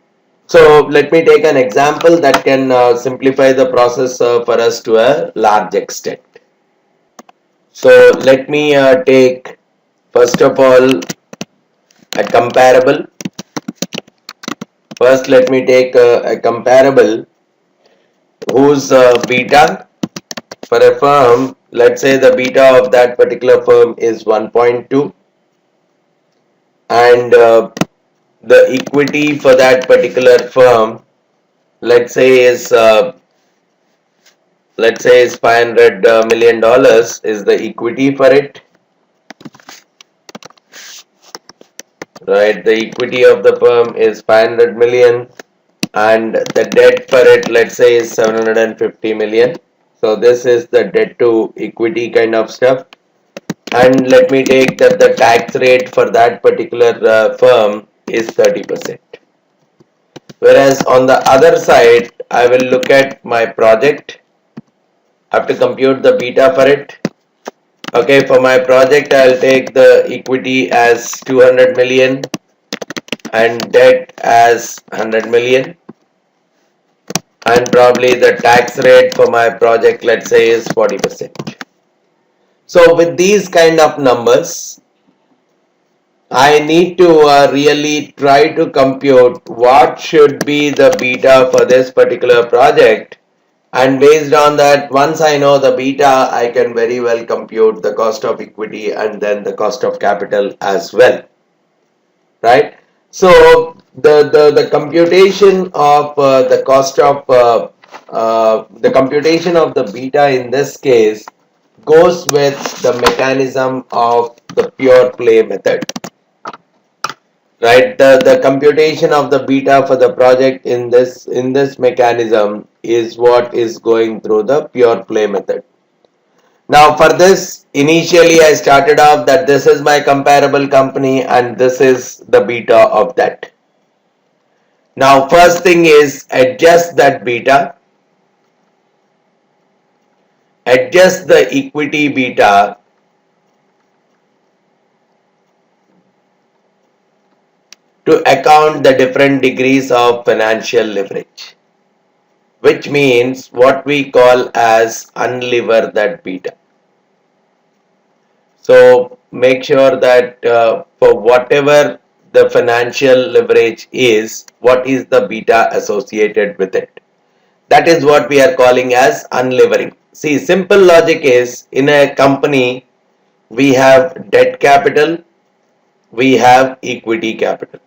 so let me take an example that can simplify the process for us to a large extent. So let me take first of all a comparable. First let me take a comparable whose beta for a firm, let's say the beta of that particular firm is 1.2, and the equity for that particular firm, let's say is $500 million is the equity for it, right? The equity of the firm is 500 million, and the debt for it, let's say, is 750 million. So this is the debt to equity kind of stuff. And let me take that the tax rate for that particular firm is 30%. Whereas on the other side, I will look at my project. I have to compute the beta for it. Okay, for my project, I'll take the equity as 200 million and debt as 100 million. And probably the tax rate for my project, let's say, is 40%. So with these kind of numbers, I need to really try to compute what should be the beta for this particular project, and based on that, once I know the beta, I can very well compute the cost of equity and then the cost of capital as well, right? So the computation of the computation of the beta in this case goes with the mechanism of the pure play method. Right, the computation of the beta for the project in this mechanism is what is going through the pure play method. Now for this, initially I started off that this is my comparable company and this is the beta of that. Now first thing is adjust that beta, adjust the equity beta to account the different degrees of financial leverage, which means what we call as unlever that beta. So make sure that for whatever the financial leverage is, what is the beta associated with it? That is what we are calling as unlevering. See, simple logic is in a company, we have debt capital, we have equity capital.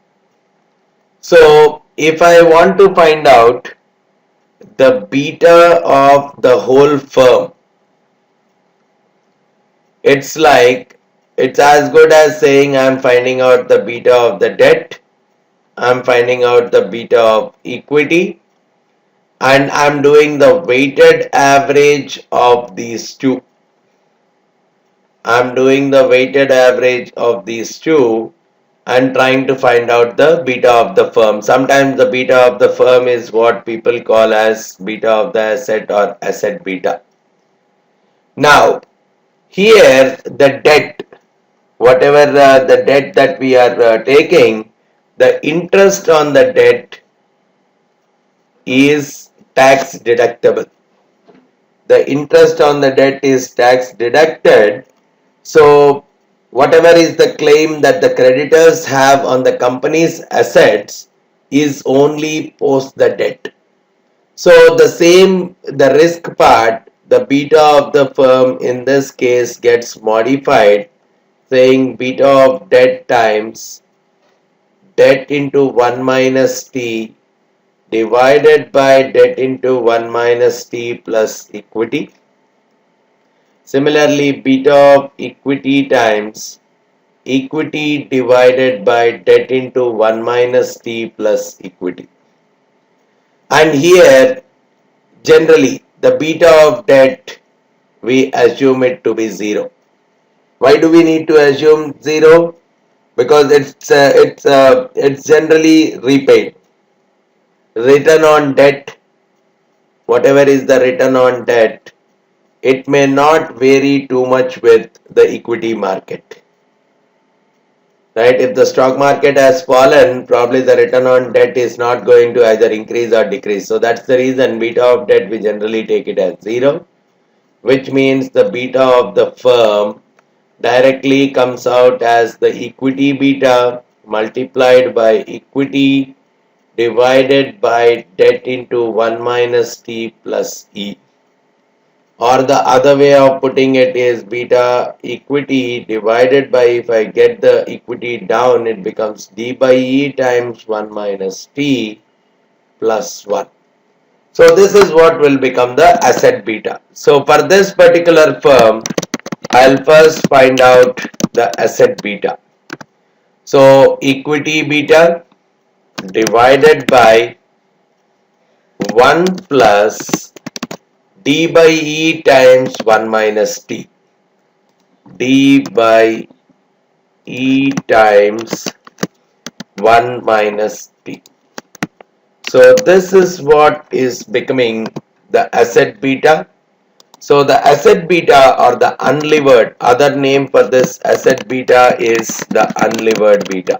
So if I want to find out the beta of the whole firm, it's like, it's as good as saying I'm finding out the beta of the debt, I'm finding out the beta of equity, and I'm doing the weighted average of these two. I'm doing the weighted average of these two and trying to find out the beta of the firm. Sometimes the beta of the firm is what people call as beta of the asset or asset beta. Now, here the debt, whatever the debt that we are taking, the interest on the debt is tax deductible. The interest on the debt is tax deducted. So whatever is the claim that the creditors have on the company's assets is only post the debt. So the risk part, the beta of the firm in this case gets modified, saying beta of debt times debt into 1 minus t divided by debt into 1 minus t plus equity. Similarly, beta of equity times equity divided by debt into 1 minus t plus equity. And here, generally, the beta of debt, we assume it to be 0. Why do we need to assume 0? Because it's generally repaid. Return on debt, whatever is the return on debt, it may not vary too much with the equity market. Right? If the stock market has fallen, probably the return on debt is not going to either increase or decrease. So that's the reason beta of debt, we generally take it as 0, which means the beta of the firm directly comes out as the equity beta multiplied by equity divided by debt into 1 minus t plus e. Or the other way of putting it is beta equity divided by, if I get the equity down, it becomes d by e times 1 minus t plus 1. So this is what will become the asset beta. So for this particular firm, I'll first find out the asset beta. So equity beta divided by 1 plus d by e times 1 minus t. D by e times 1 minus t. So this is what is becoming the asset beta. So the asset beta or the unlevered, other name for this asset beta is the unlevered beta.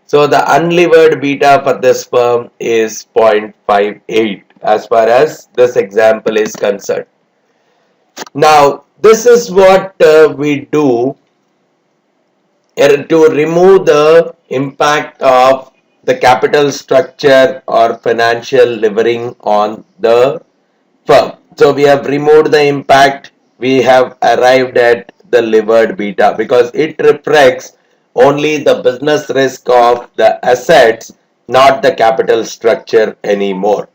So the unlevered beta for this firm is 0.58 as far as this example is concerned. Now this is what we do to remove the impact of the capital structure or financial levering on the firm. So we have removed the impact, we have arrived at the levered beta because it reflects only the business risk of the assets, not the capital structure anymore.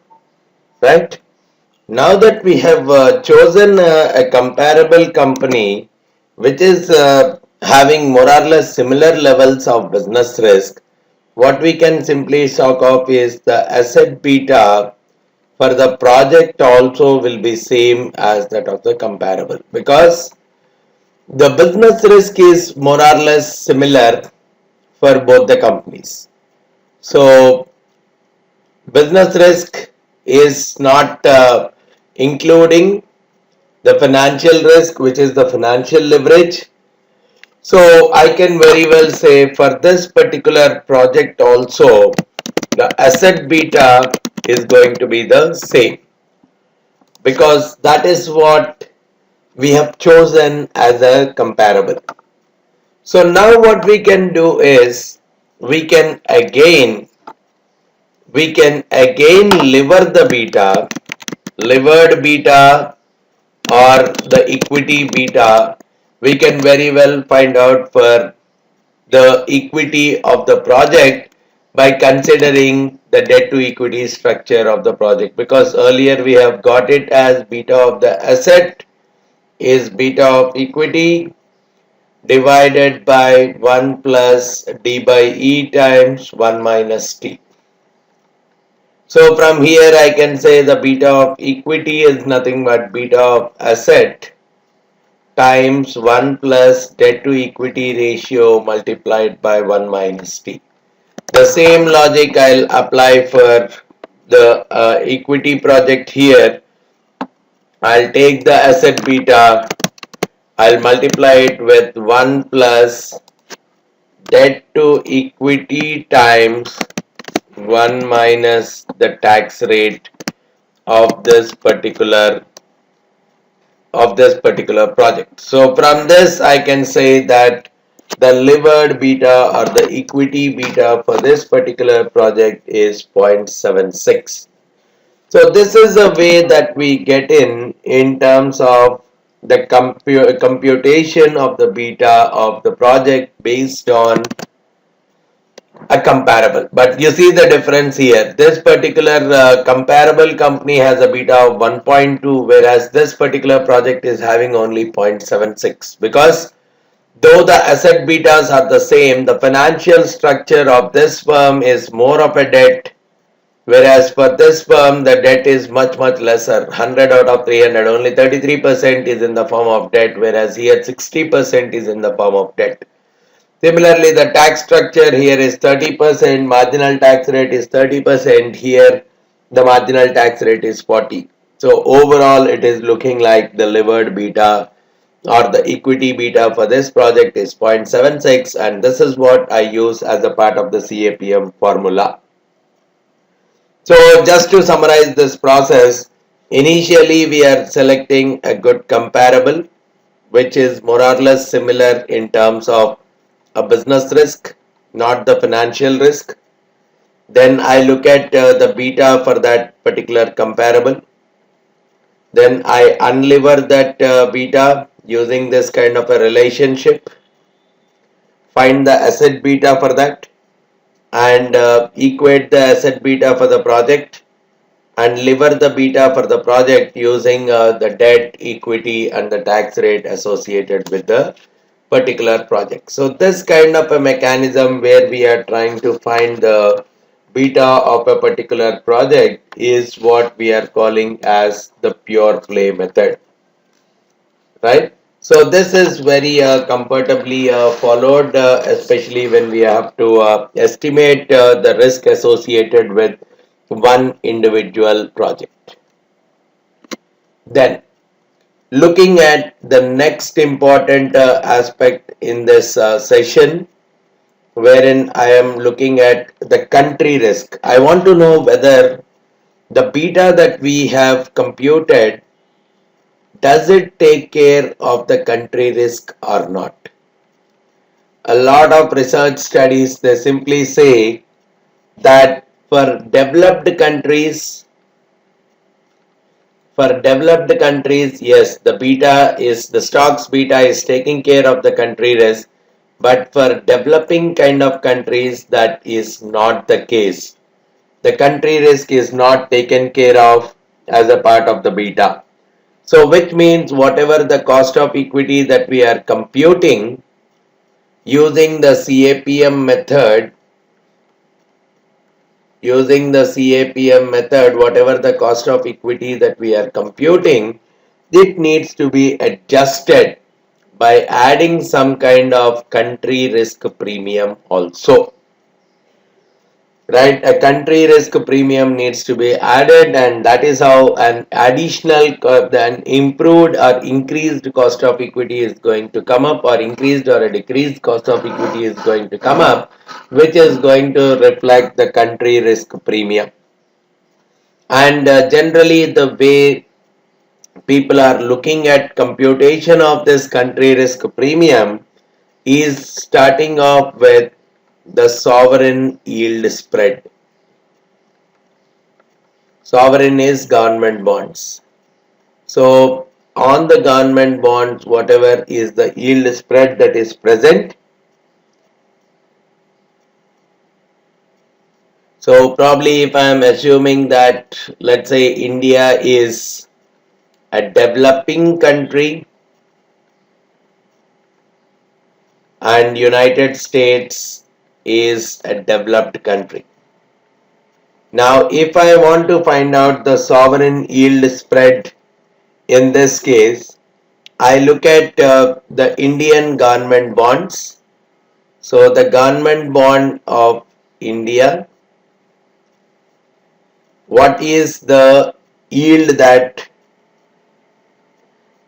Right? Now that we have chosen a comparable company which is having more or less similar levels of business risk, what we can simply talk of is the asset beta for the project also will be same as that of the comparable, because the business risk is more or less similar for both the companies. So business risk is not including the financial risk, which is the financial leverage. So I can very well say for this particular project also, the asset beta is going to be the same, because that is what we have chosen as a comparable. So now what we can do is we can again lever the beta, levered beta or the equity beta. We can very well find out for the equity of the project by considering the debt to equity structure of the project, because earlier we have got it as beta of the asset is beta of equity divided by 1 plus d by e times 1 minus t. So from here I can say the beta of equity is nothing but beta of asset times 1 plus debt to equity ratio multiplied by 1 minus t. The same logic I'll apply for the equity project here. I'll take the asset beta, I'll multiply it with 1 plus debt to equity times 1 minus the tax rate of this particular project. So from this I can say that the levered beta or the equity beta for this particular project is 0.76. So this is a way that we get in terms of the computation of the beta of the project based on a comparable. But you see the difference here. This particular comparable company has a beta of 1.2, whereas this particular project is having only 0.76. Because though the asset betas are the same, the financial structure of this firm is more of a debt, whereas for this firm the debt is much lesser. 100 out of 300, only 33% is in the form of debt, whereas here 60% is in the form of debt. Similarly, the tax structure here is 30%, marginal tax rate is 30%, here the marginal tax rate is 40. So overall it is looking like the levered beta or the equity beta for this project is 0.76, and this is what I use as a part of the CAPM formula. So just to summarize this process, initially we are selecting a good comparable which is more or less similar in terms of a business risk, not the financial risk. Then I look at the beta for that particular comparable. Then I unlever that beta using this kind of a relationship. Find the asset beta for that and equate the asset beta for the project and lever the beta for the project using the debt, equity and the tax rate associated with the particular project. So this kind of a mechanism where we are trying to find the beta of a particular project is what we are calling as the pure play method, right? So this is very comfortably followed, especially when we have to estimate the risk associated with one individual project. Then looking at the next important aspect in this session, wherein I am looking at the country risk. I want to know whether the beta that we have computed, does it take care of the country risk or not? A lot of research studies, they simply say that for developed countries, yes, the stocks beta is taking care of the country risk, but for developing kind of countries, that is not the case. The country risk is not taken care of, as a part of the beta. So which means whatever the cost of equity that we are computing using the CAPM method, whatever the cost of equity that we are computing, it needs to be adjusted by adding some kind of country risk premium also. Right, a country risk premium needs to be added, and that is how an additional, an improved or increased cost of equity is going to come up, or increased or a decreased cost of equity is going to come up, which is going to reflect the country risk premium. And generally the way people are looking at computation of this country risk premium is starting off with the sovereign yield spread. Sovereign is government bonds. So on the government bonds, whatever is the yield spread that is present. So probably if I am assuming that, let's say India is a developing country and United States is a developed country. Now if I want to find out the sovereign yield spread in this case, I look at the Indian government bonds. So the government bond of India, what is the yield that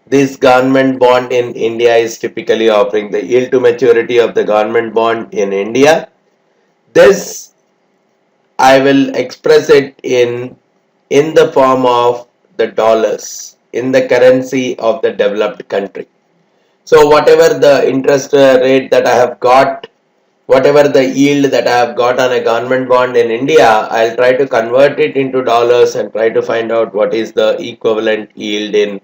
this government bond in India is typically offering, the yield to maturity of the government bond in India. This I will express it in the form of the dollars, in the currency of the developed country. So whatever the interest rate that I have got, whatever the yield that I have got on a government bond in India, I'll try to convert it into dollars and try to find out what is the equivalent yield in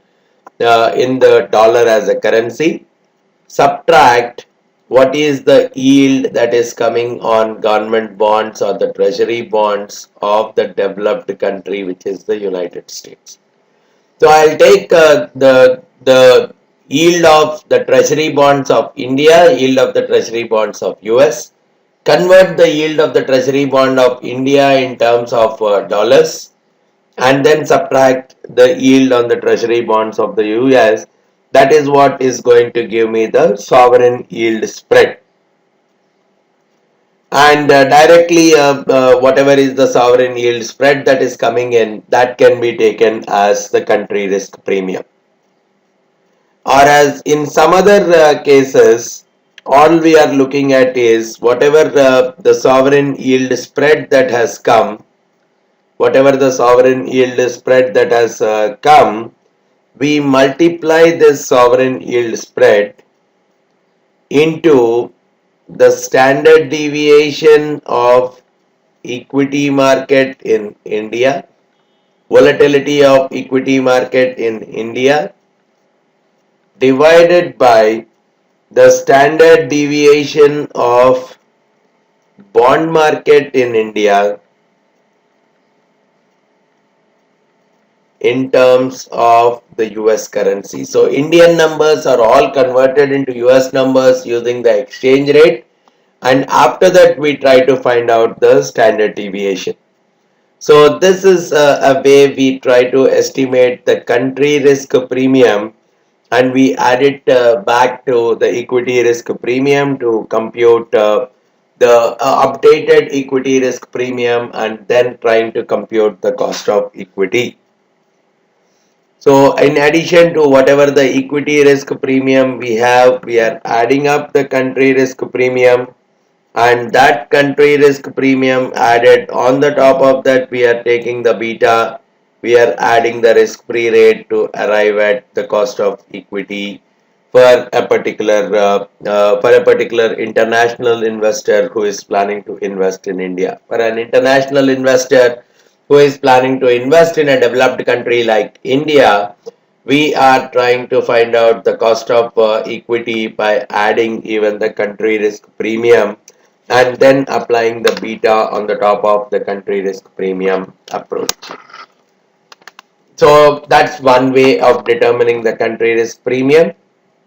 the dollar as a currency. Subtract what is the yield that is coming on government bonds or the treasury bonds of the developed country, which is the United States. So I'll take the yield of the treasury bonds of India, yield of the treasury bonds of US, convert the yield of the treasury bond of India in terms of dollars, and then subtract the yield on the treasury bonds of the US. That is what is going to give me the sovereign yield spread. And directly whatever is the sovereign yield spread that is coming in, that can be taken as the country risk premium. Or as in some other cases, all we are looking at is whatever the sovereign yield spread that has come, we multiply this sovereign yield spread into the standard deviation of equity market in India, volatility of equity market in India, divided by the standard deviation of bond market in India in terms of the US currency. So Indian numbers are all converted into US numbers using the exchange rate, and after that we try to find out the standard deviation. So this is a way we try to estimate the country risk premium, and we add it back to the equity risk premium to compute the updated equity risk premium, and then trying to compute the cost of equity. So in addition to whatever the equity risk premium we have, we are adding up the country risk premium, and that country risk premium added on the top of that, we are taking the beta, we are adding the risk free rate to arrive at the cost of equity for a particular international investor who is planning to invest in India. For an international investor who is planning to invest in a developed country like India, we are trying to find out the cost of equity by adding even the country risk premium and then applying the beta on the top of the country risk premium approach. So that's one way of determining the country risk premium.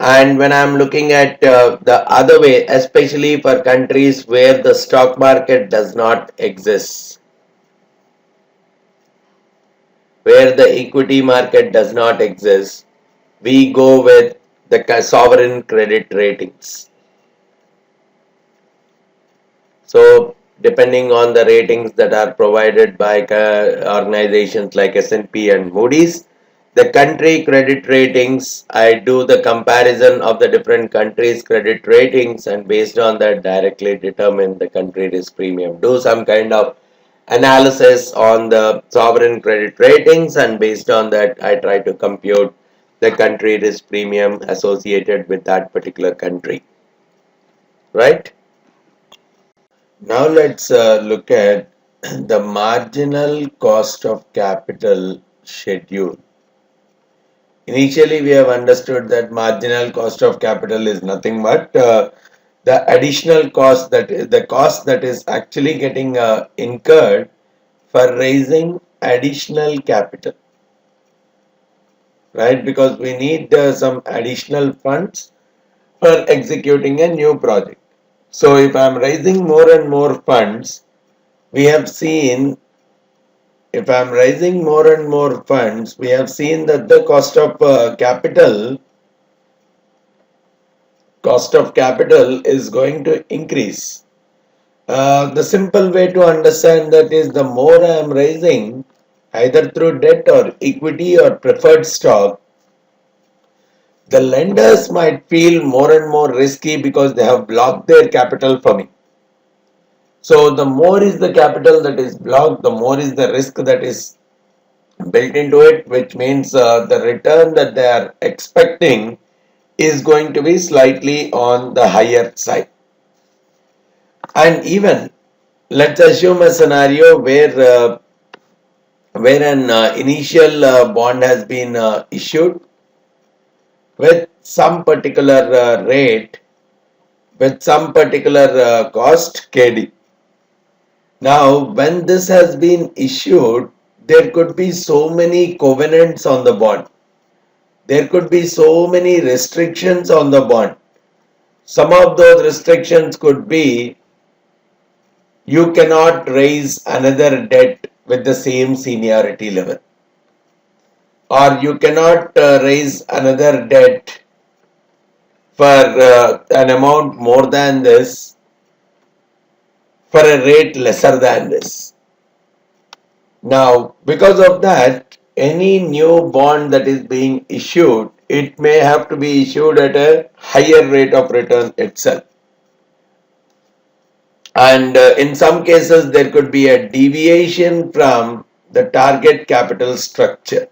And when I'm looking at the other way, especially for countries where the stock market does not exist, where the equity market does not exist, we go with the sovereign credit ratings. So depending on the ratings that are provided by organizations like S&P and Moody's, the country credit ratings, I do the comparison of the different countries' credit ratings and based on that directly determine the country risk premium. Do some kind of analysis on the sovereign credit ratings and based on that I try to compute the country risk premium associated with that particular country. Right? Now let's look at the marginal cost of capital schedule. Initially, we have understood that marginal cost of capital is nothing but the additional cost that is the cost that is actually getting incurred for raising additional capital, right? Because we need some additional funds for executing a new project. So, if I am raising more and more funds, we have seen if I am raising more and more funds, we have seen that the cost of capital is going to increase. The simple way to understand that is the more I am raising, either through debt or equity or preferred stock, the lenders might feel more and more risky because they have blocked their capital for me. So the more is the capital that is blocked, the more is the risk that is built into it, which means the return that they are expecting is going to be slightly on the higher side. And even let's assume a scenario where an initial bond has been issued with some particular rate, with some particular cost KD. Now, when this has been issued, there could be so many covenants on the bond. There could be so many restrictions on the bond. Some of those restrictions could be you cannot raise another debt with the same seniority level, or you cannot raise another debt for an amount more than this for a rate lesser than this. Now, because of that, any new bond that is being issued, it may have to be issued at a higher rate of return itself. And in some cases, there could be a deviation from the target capital structure.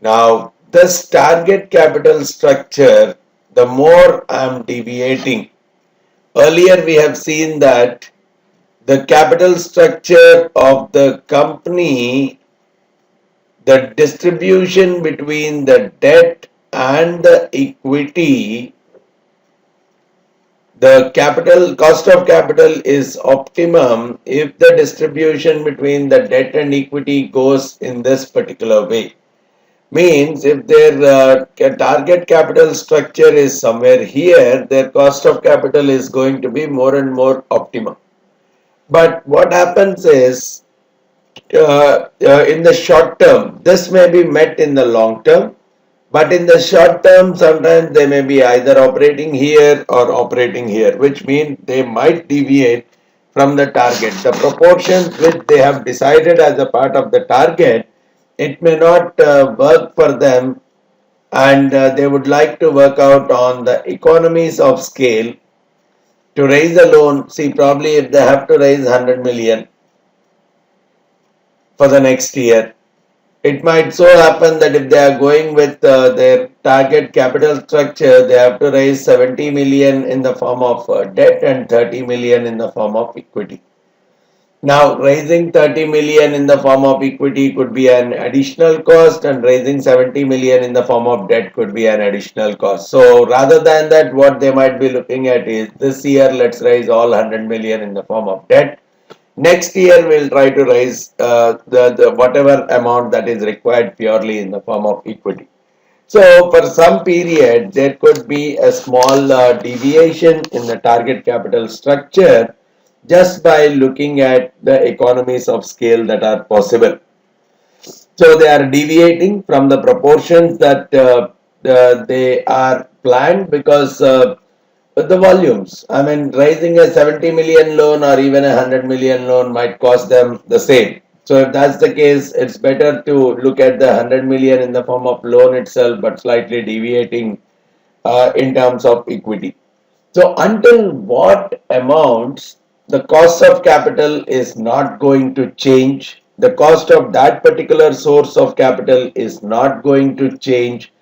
Now, this target capital structure, the more I am deviating, earlier we have seen that the capital structure of the company, the distribution between the debt and the equity, the capital cost of capital is optimum if the distribution between the debt and equity goes in this particular way. Means if their target capital structure is somewhere here, their cost of capital is going to be more and more optimum. But what happens is in the short term, this may be met in the long term, but in the short term, sometimes they may be either operating here or operating here, which means they might deviate from the target. The proportions which they have decided as a part of the target, it may not work for them, and they would like to work out on the economies of scale to raise a loan. See, probably if they have to raise 100 million for the next year, it might so happen that if they are going with their target capital structure, they have to raise 70 million in the form of debt and 30 million in the form of equity. Now, raising 30 million in the form of equity could be an additional cost, and raising 70 million in the form of debt could be an additional cost. So, rather than that, what they might be looking at is this year, let's raise all 100 million in the form of debt. Next year we'll try to raise the whatever amount that is required purely in the form of equity. So for some period there could be a small deviation in the target capital structure just by looking at the economies of scale that are possible. So they are deviating from the proportions that they are planned because the volumes. I mean, raising a 70 million loan or even a 100 million loan might cost them the same. So if that's the case, it's better to look at the 100 million in the form of loan itself, but slightly deviating in terms of equity. So until what amounts the cost of capital is not going to change, the cost of that particular source of capital is not going to change,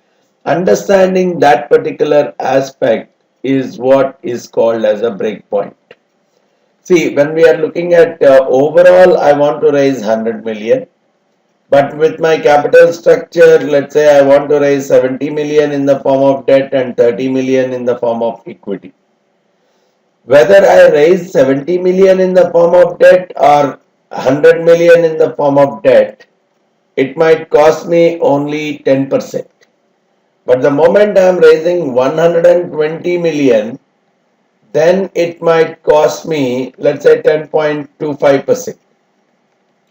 understanding that particular aspect is what is called as a breakpoint. See, when we are looking at overall, I want to raise 100 million, but with my capital structure, let's say I want to raise 70 million in the form of debt and 30 million in the form of equity. Whether I raise 70 million in the form of debt or 100 million in the form of debt, it might cost me only 10%. But the moment I am raising 120 million, then it might cost me, let's say, 10.25%.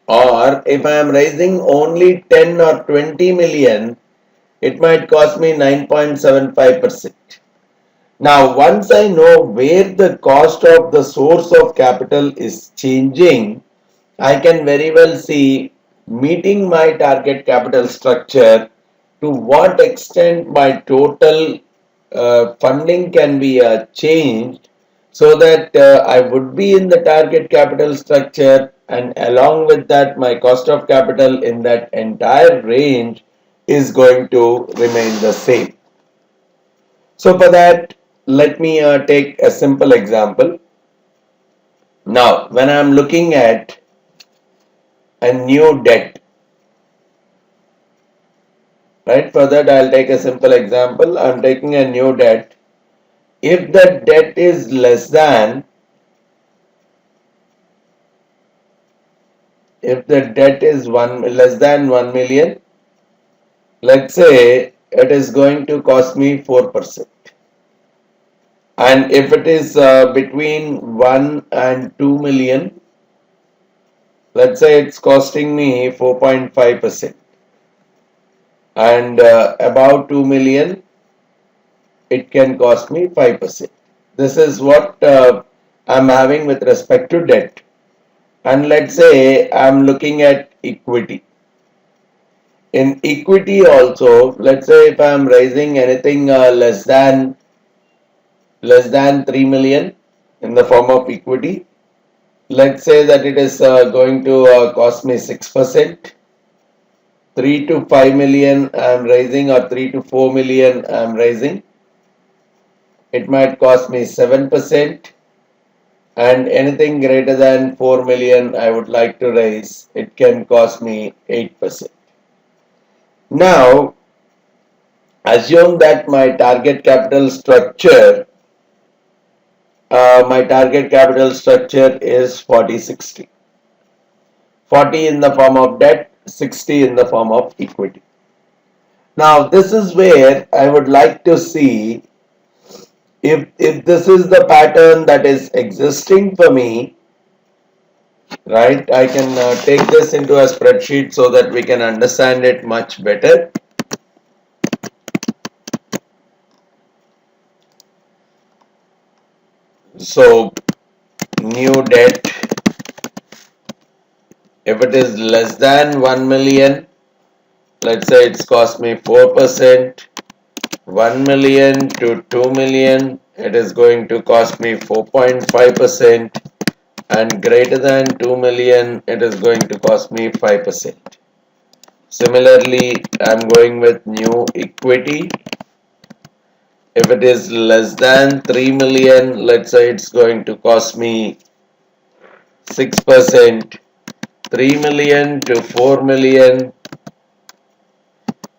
Or if I am raising only 10 or 20 million, it might cost me 9.75%. Now, once I know where the cost of the source of capital is changing, I can very well see meeting my target capital structure to what extent my total funding can be changed so that I would be in the target capital structure, and along with that my cost of capital in that entire range is going to remain the same. So for that, let me take a simple example. Now, when I am looking at a new debt, right? For that, I'll take a simple example. I'm taking a new debt. If the debt is if the debt is less than 1 million, let's say it is going to cost me 4%. And if it is between 1 and 2 million, let's say it's costing me 4.5%. And about 2 million, it can cost me 5%. This is what I'm having with respect to debt. And let's say I'm looking at equity. In equity also, let's say if I'm raising anything less than 3 million in the form of equity, let's say that it is going to cost me 6%. 3 to 5 million I'm raising, or 3 to 4 million I'm raising, it might cost me 7%. And anything greater than 4 million I would like to raise, it can cost me 8%. Now, assume that my target capital structure is 40-60. 40 in the form of debt, 60 in the form of equity. Now, this is where I would like to see if this is the pattern that is existing for me, right? I can take this into a spreadsheet so that we can understand it much better. So, new debt, if it is less than 1 million, let's say it's cost me 4%. 1 million to 2 million, it is going to cost me 4.5%, and greater than 2 million, it is going to cost me 5%. Similarly, I'm going with new equity. If it is less than 3 million, let's say it's going to cost me 6%. 3 million to 4 million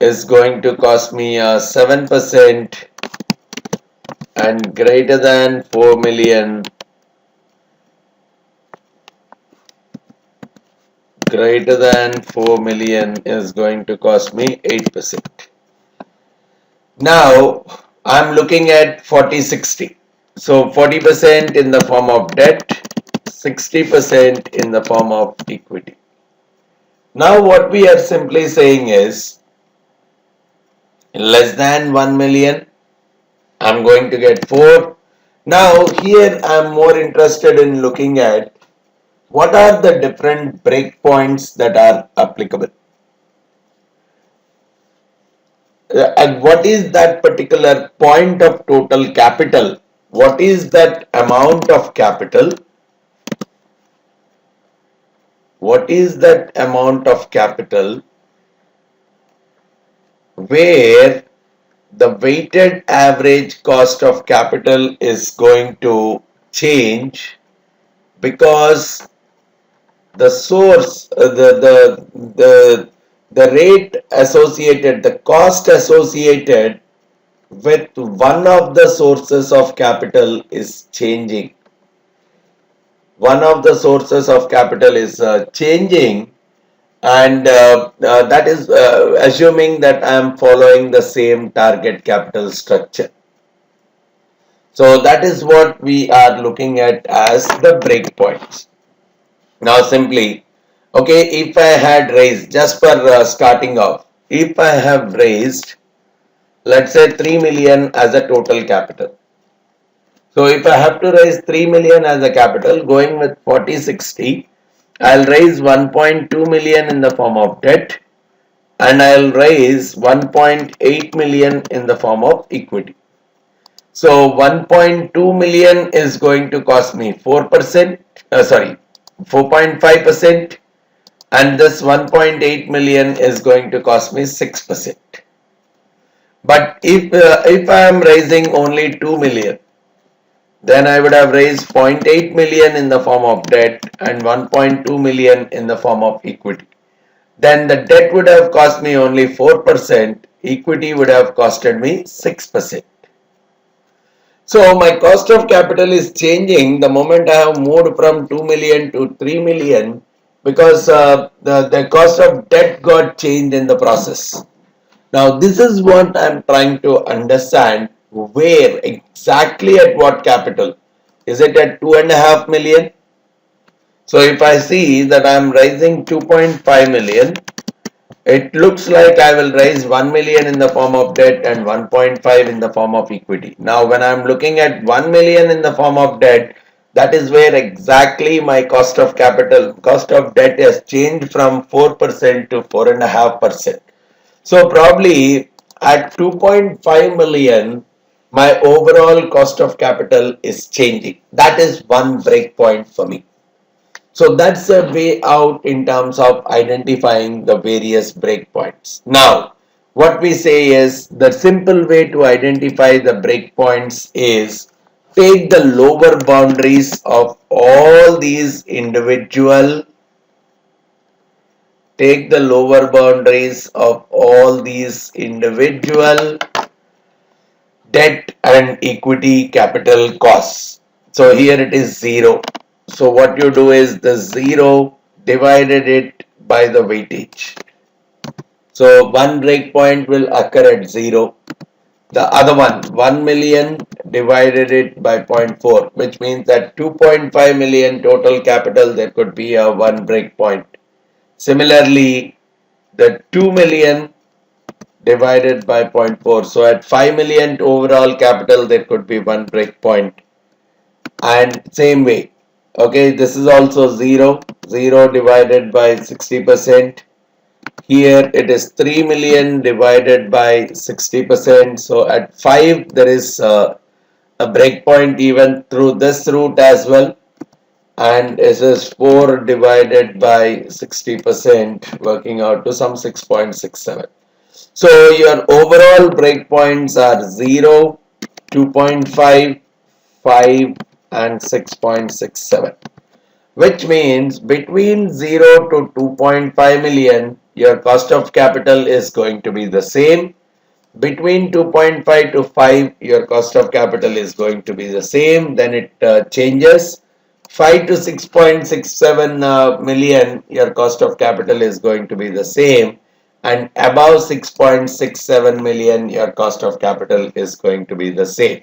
is going to cost me 7%, and greater than 4 million, greater than 4 million is going to cost me 8%. Now I'm looking at 40-60. So 40% in the form of debt, 60% in the form of equity. Now what we are simply saying is less than 1 million, I'm going to get 4. Now here I'm more interested in looking at what are the different breakpoints that are applicable. And what is that particular point of total capital? What is that amount of capital? What is that amount of capital where the weighted average cost of capital is going to change because the source, the rate associated, the cost associated with one of the sources of capital is changing. One of the sources of capital is changing, and that is assuming that I am following the same target capital structure. So that is what we are looking at as the breakpoints. Now simply, okay, if I had raised, just for starting off, if I have raised, let's say 3 million as a total capital. So if I have to raise 3 million as a capital, going with 40-60, I'll raise 1.2 million in the form of debt and I'll raise 1.8 million in the form of equity. So 1.2 million is going to cost me 4%, 4.5%, and this 1.8 million is going to cost me 6%. But if I am raising only 2 million, then I would have raised 0.8 million in the form of debt and 1.2 million in the form of equity. Then the debt would have cost me only 4%, equity would have costed me 6%. So my cost of capital is changing the moment I have moved from 2 million to 3 million because the cost of debt got changed in the process. Now this is what I am trying to understand, where exactly at what capital. Is it at 2.5 million? So if I see that I am raising 2.5 million, it looks like I will raise 1 million in the form of debt and 1.5 in the form of equity. Now when I am looking at 1 million in the form of debt, that is where exactly my cost of capital, cost of debt has changed from 4% to 4.5%. So probably at 2.5 million, my overall cost of capital is changing. That is one breakpoint for me. So that's a way out in terms of identifying the various breakpoints. Now, what we say is the simple way to identify the breakpoints is take the lower boundaries of all these individual, take the lower boundaries of all these individual debt and equity capital costs. So here it is 0. So what you do is the 0 divided it by the weightage. So one breakpoint will occur at 0. The other one, 1 million divided it by 0.4, which means that 2.5 million total capital, there could be a one breakpoint. Similarly, the 2 million divided by 0.4. So at 5 million overall capital, there could be one breakpoint. And same way, okay, this is also 0. 0 divided by 60%. Here it is 3 million divided by 60%. So at 5, there is a breakpoint even through this route as well. And this is 4 divided by 60%, working out to some 6.67. So your overall breakpoints are 0, 2.5, 5 and 6.67, which means between 0 to 2.5 million your cost of capital is going to be the same. Between 2.5 to 5 your cost of capital is going to be the same. Then it changes. 5 to 6.67 million, your cost of capital is going to be the same, and above 6.67 million, your cost of capital is going to be the same.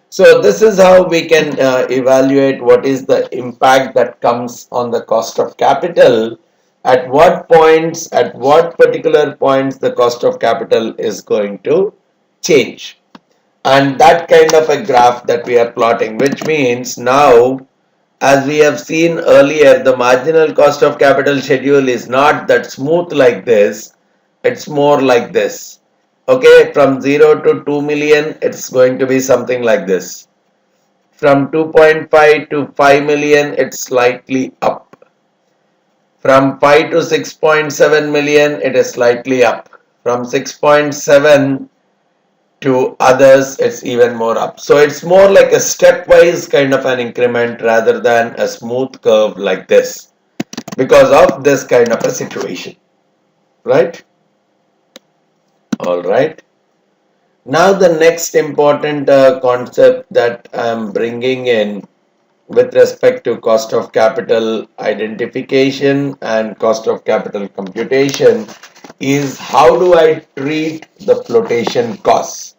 So this is how we can evaluate what is the impact that comes on the cost of capital, at what points, at what particular points the cost of capital is going to change. And that kind of a graph that we are plotting, which means now, as we have seen earlier, the marginal cost of capital schedule is not that smooth like this, it's more like this. Okay, from 0 to 2 million, it's going to be something like this. From 2.5 to 5 million, it's slightly up. From 5 to 6.7 million, it is slightly up. From 6.7 to others, it's even more up. So it's more like a stepwise kind of an increment rather than a smooth curve like this, because of this kind of a situation, right? All right. Now the next important concept that I'm bringing in with respect to cost of capital identification and cost of capital computation is, how do I treat the flotation costs?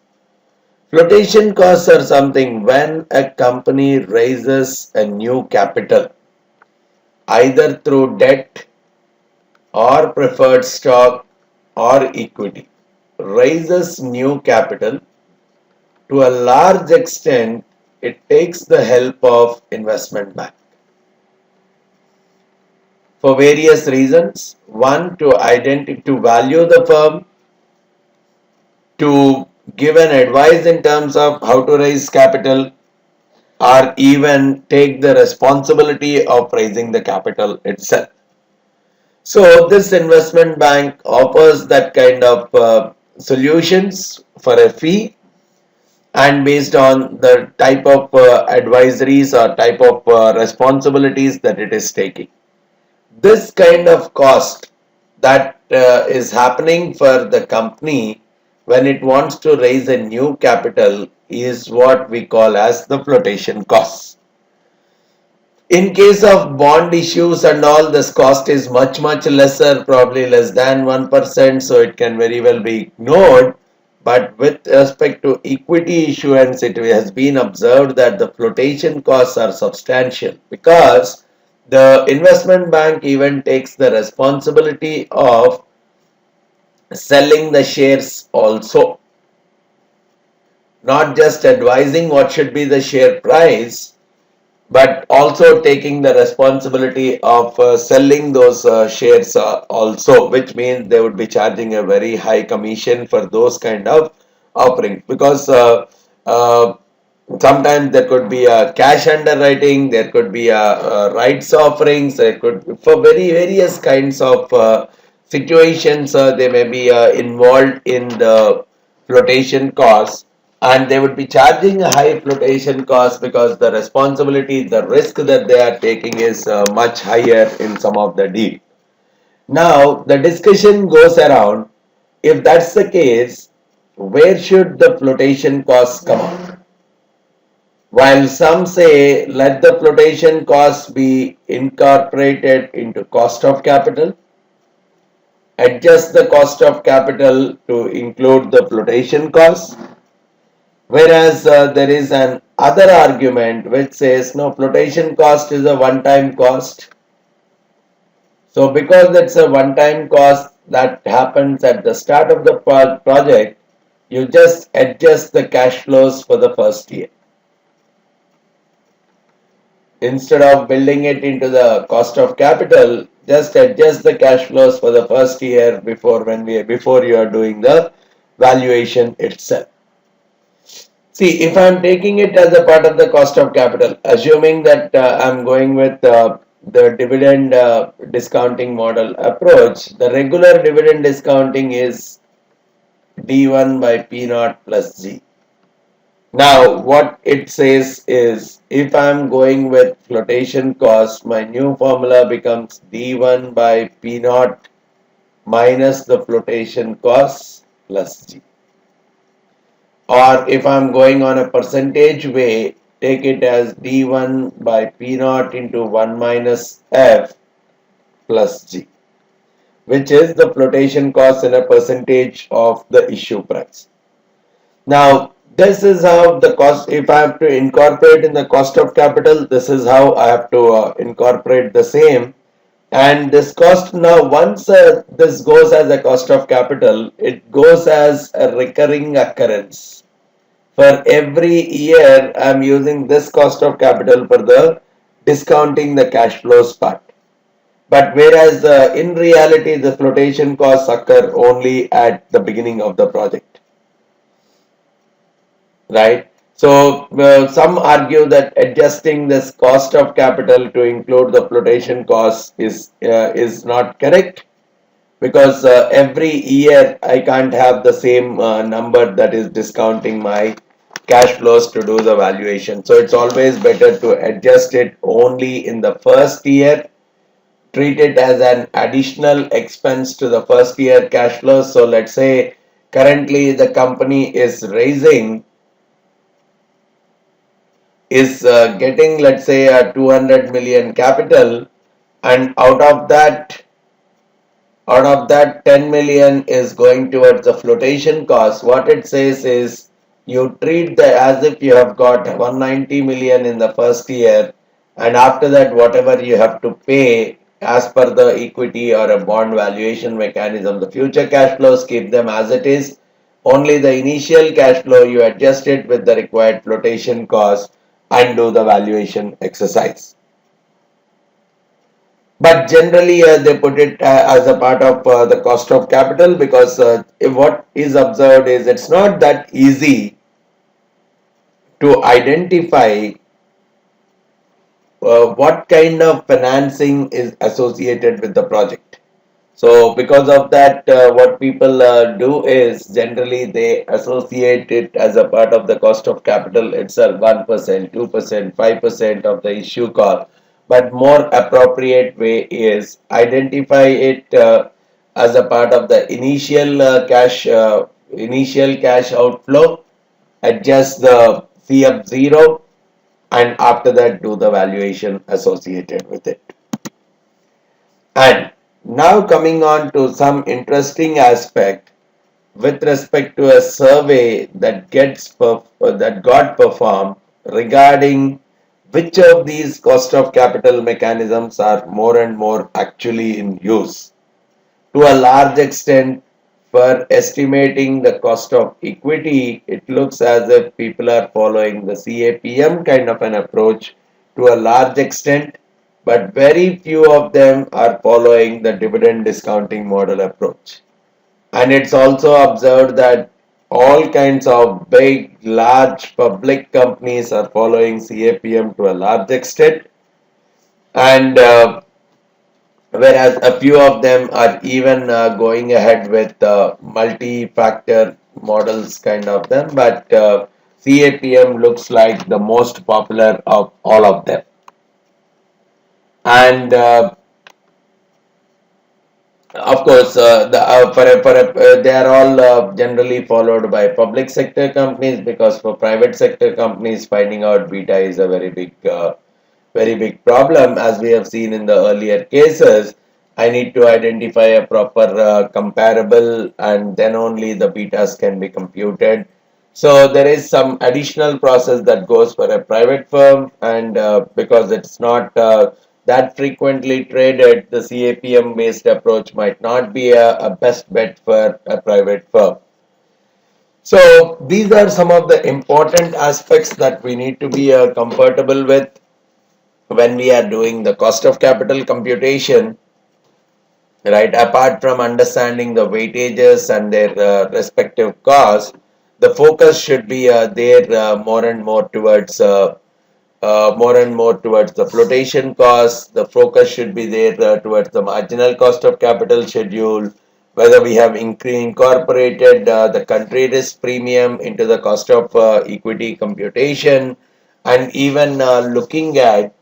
Flotation costs are something when a company raises a new capital, either through debt or preferred stock or equity, raises new capital. To a large extent, it takes the help of investment bank for various reasons. One, to value the firm, to give an advice in terms of how to raise capital, or even take the responsibility of raising the capital itself. So this investment bank offers that kind of solutions for a fee, and based on the type of advisories or type of responsibilities that it is taking. This kind of cost that is happening for the company when it wants to raise a new capital is what we call as the flotation costs. In case of bond issues and all, this cost is much lesser, probably less than 1%, so it can very well be ignored. But with respect to equity issuance, it has been observed that the flotation costs are substantial, because the investment bank even takes the responsibility of selling the shares also, not just advising what should be the share price, but also taking the responsibility of selling those shares also, which means they would be charging a very high commission for those kind of offerings, because uh, sometimes there could be a cash underwriting, there could be a rights offerings, there could, for very various kinds of situations, they may be involved in the flotation costs, and they would be charging a high flotation cost because the responsibility, the risk that they are taking is much higher in some of the deal. Now the discussion goes around, if that's the case, where should the flotation costs come out? While some say let the flotation costs be incorporated into cost of capital, adjust the cost of capital to include the flotation costs. Whereas there is an other argument which says no, flotation cost is a one-time cost. So because that's a one-time cost that happens at the start of the project, you just adjust the cash flows for the first year. Instead of building it into the cost of capital, just adjust the cash flows for the first year before you are doing the valuation itself. See, if I'm taking it as a part of the cost of capital, assuming that I'm going with the dividend discounting model approach, the regular dividend discounting is D1 by P naught plus G. Now, what it says is, if I'm going with flotation cost, my new formula becomes D1 by P naught minus the flotation cost plus G. Or if I'm going on a percentage way, take it as d1 by p naught into 1 minus f plus g, which is the flotation cost in a percentage of the issue price. Now, this is how the cost, if I have to incorporate in the cost of capital, this is how I have to incorporate the same. And this cost now, once this goes as a cost of capital, it goes as a recurring occurrence. For every year, I am using this cost of capital for the discounting the cash flows part. But whereas in reality, the flotation costs occur only at the beginning of the project, right? So some argue that adjusting this cost of capital to include the flotation cost is not correct, because every year I can't have the same number that is discounting my cash flows to do the valuation. So it's always better to adjust it only in the first year, treat it as an additional expense to the first year cash flows. So let's say currently the company is getting, let's say, a 200 million capital, and out of that 10 million is going towards the flotation cost. What it says is you treat the as if you have got 190 million in the first year, and after that whatever you have to pay as per the equity or a bond valuation mechanism, the future cash flows keep them as it is. Only the initial cash flow you adjust it with the required flotation cost and do the valuation exercise. But generally, they put it as a part of the cost of capital, because what is observed is it's not that easy to identify what kind of financing is associated with the project. So because of that, what people do is generally they associate it as a part of the cost of capital itself, 1%, 2%, 5% of the issue cost. But more appropriate way is identify it as a part of the initial cash outflow, adjust the CF zero, and after that do the valuation associated with it. And now coming on to some interesting aspect with respect to a survey that got performed regarding which of these cost of capital mechanisms are more and more actually in use. To a large extent, for estimating the cost of equity, it looks as if people are following the CAPM kind of an approach to a large extent, but very few of them are following the dividend discounting model approach. And it's also observed that all kinds of big, large public companies are following CAPM to a large extent, and whereas a few of them are even going ahead with multi-factor models kind of them, but CAPM looks like the most popular of all of them. And of course, they are all generally followed by public sector companies, because for private sector companies, finding out beta is a very big problem, as we have seen in the earlier cases. I need to identify a proper comparable, and then only the betas can be computed. So there is some additional process that goes for a private firm, and because it's not that frequently traded, the CAPM based approach might not be a best bet for a private firm. So these are some of the important aspects that we need to be comfortable with when we are doing the cost of capital computation, right? Apart from understanding the weightages and their respective costs, the focus should be there more and more towards the flotation cost. The focus should be there towards the marginal cost of capital schedule, whether we have incorporated the country risk premium into the cost of equity computation, and even looking at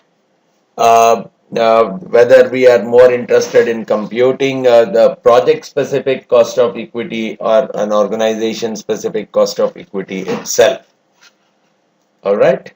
whether we are more interested in computing the project specific cost of equity or an organization specific cost of equity itself. All right.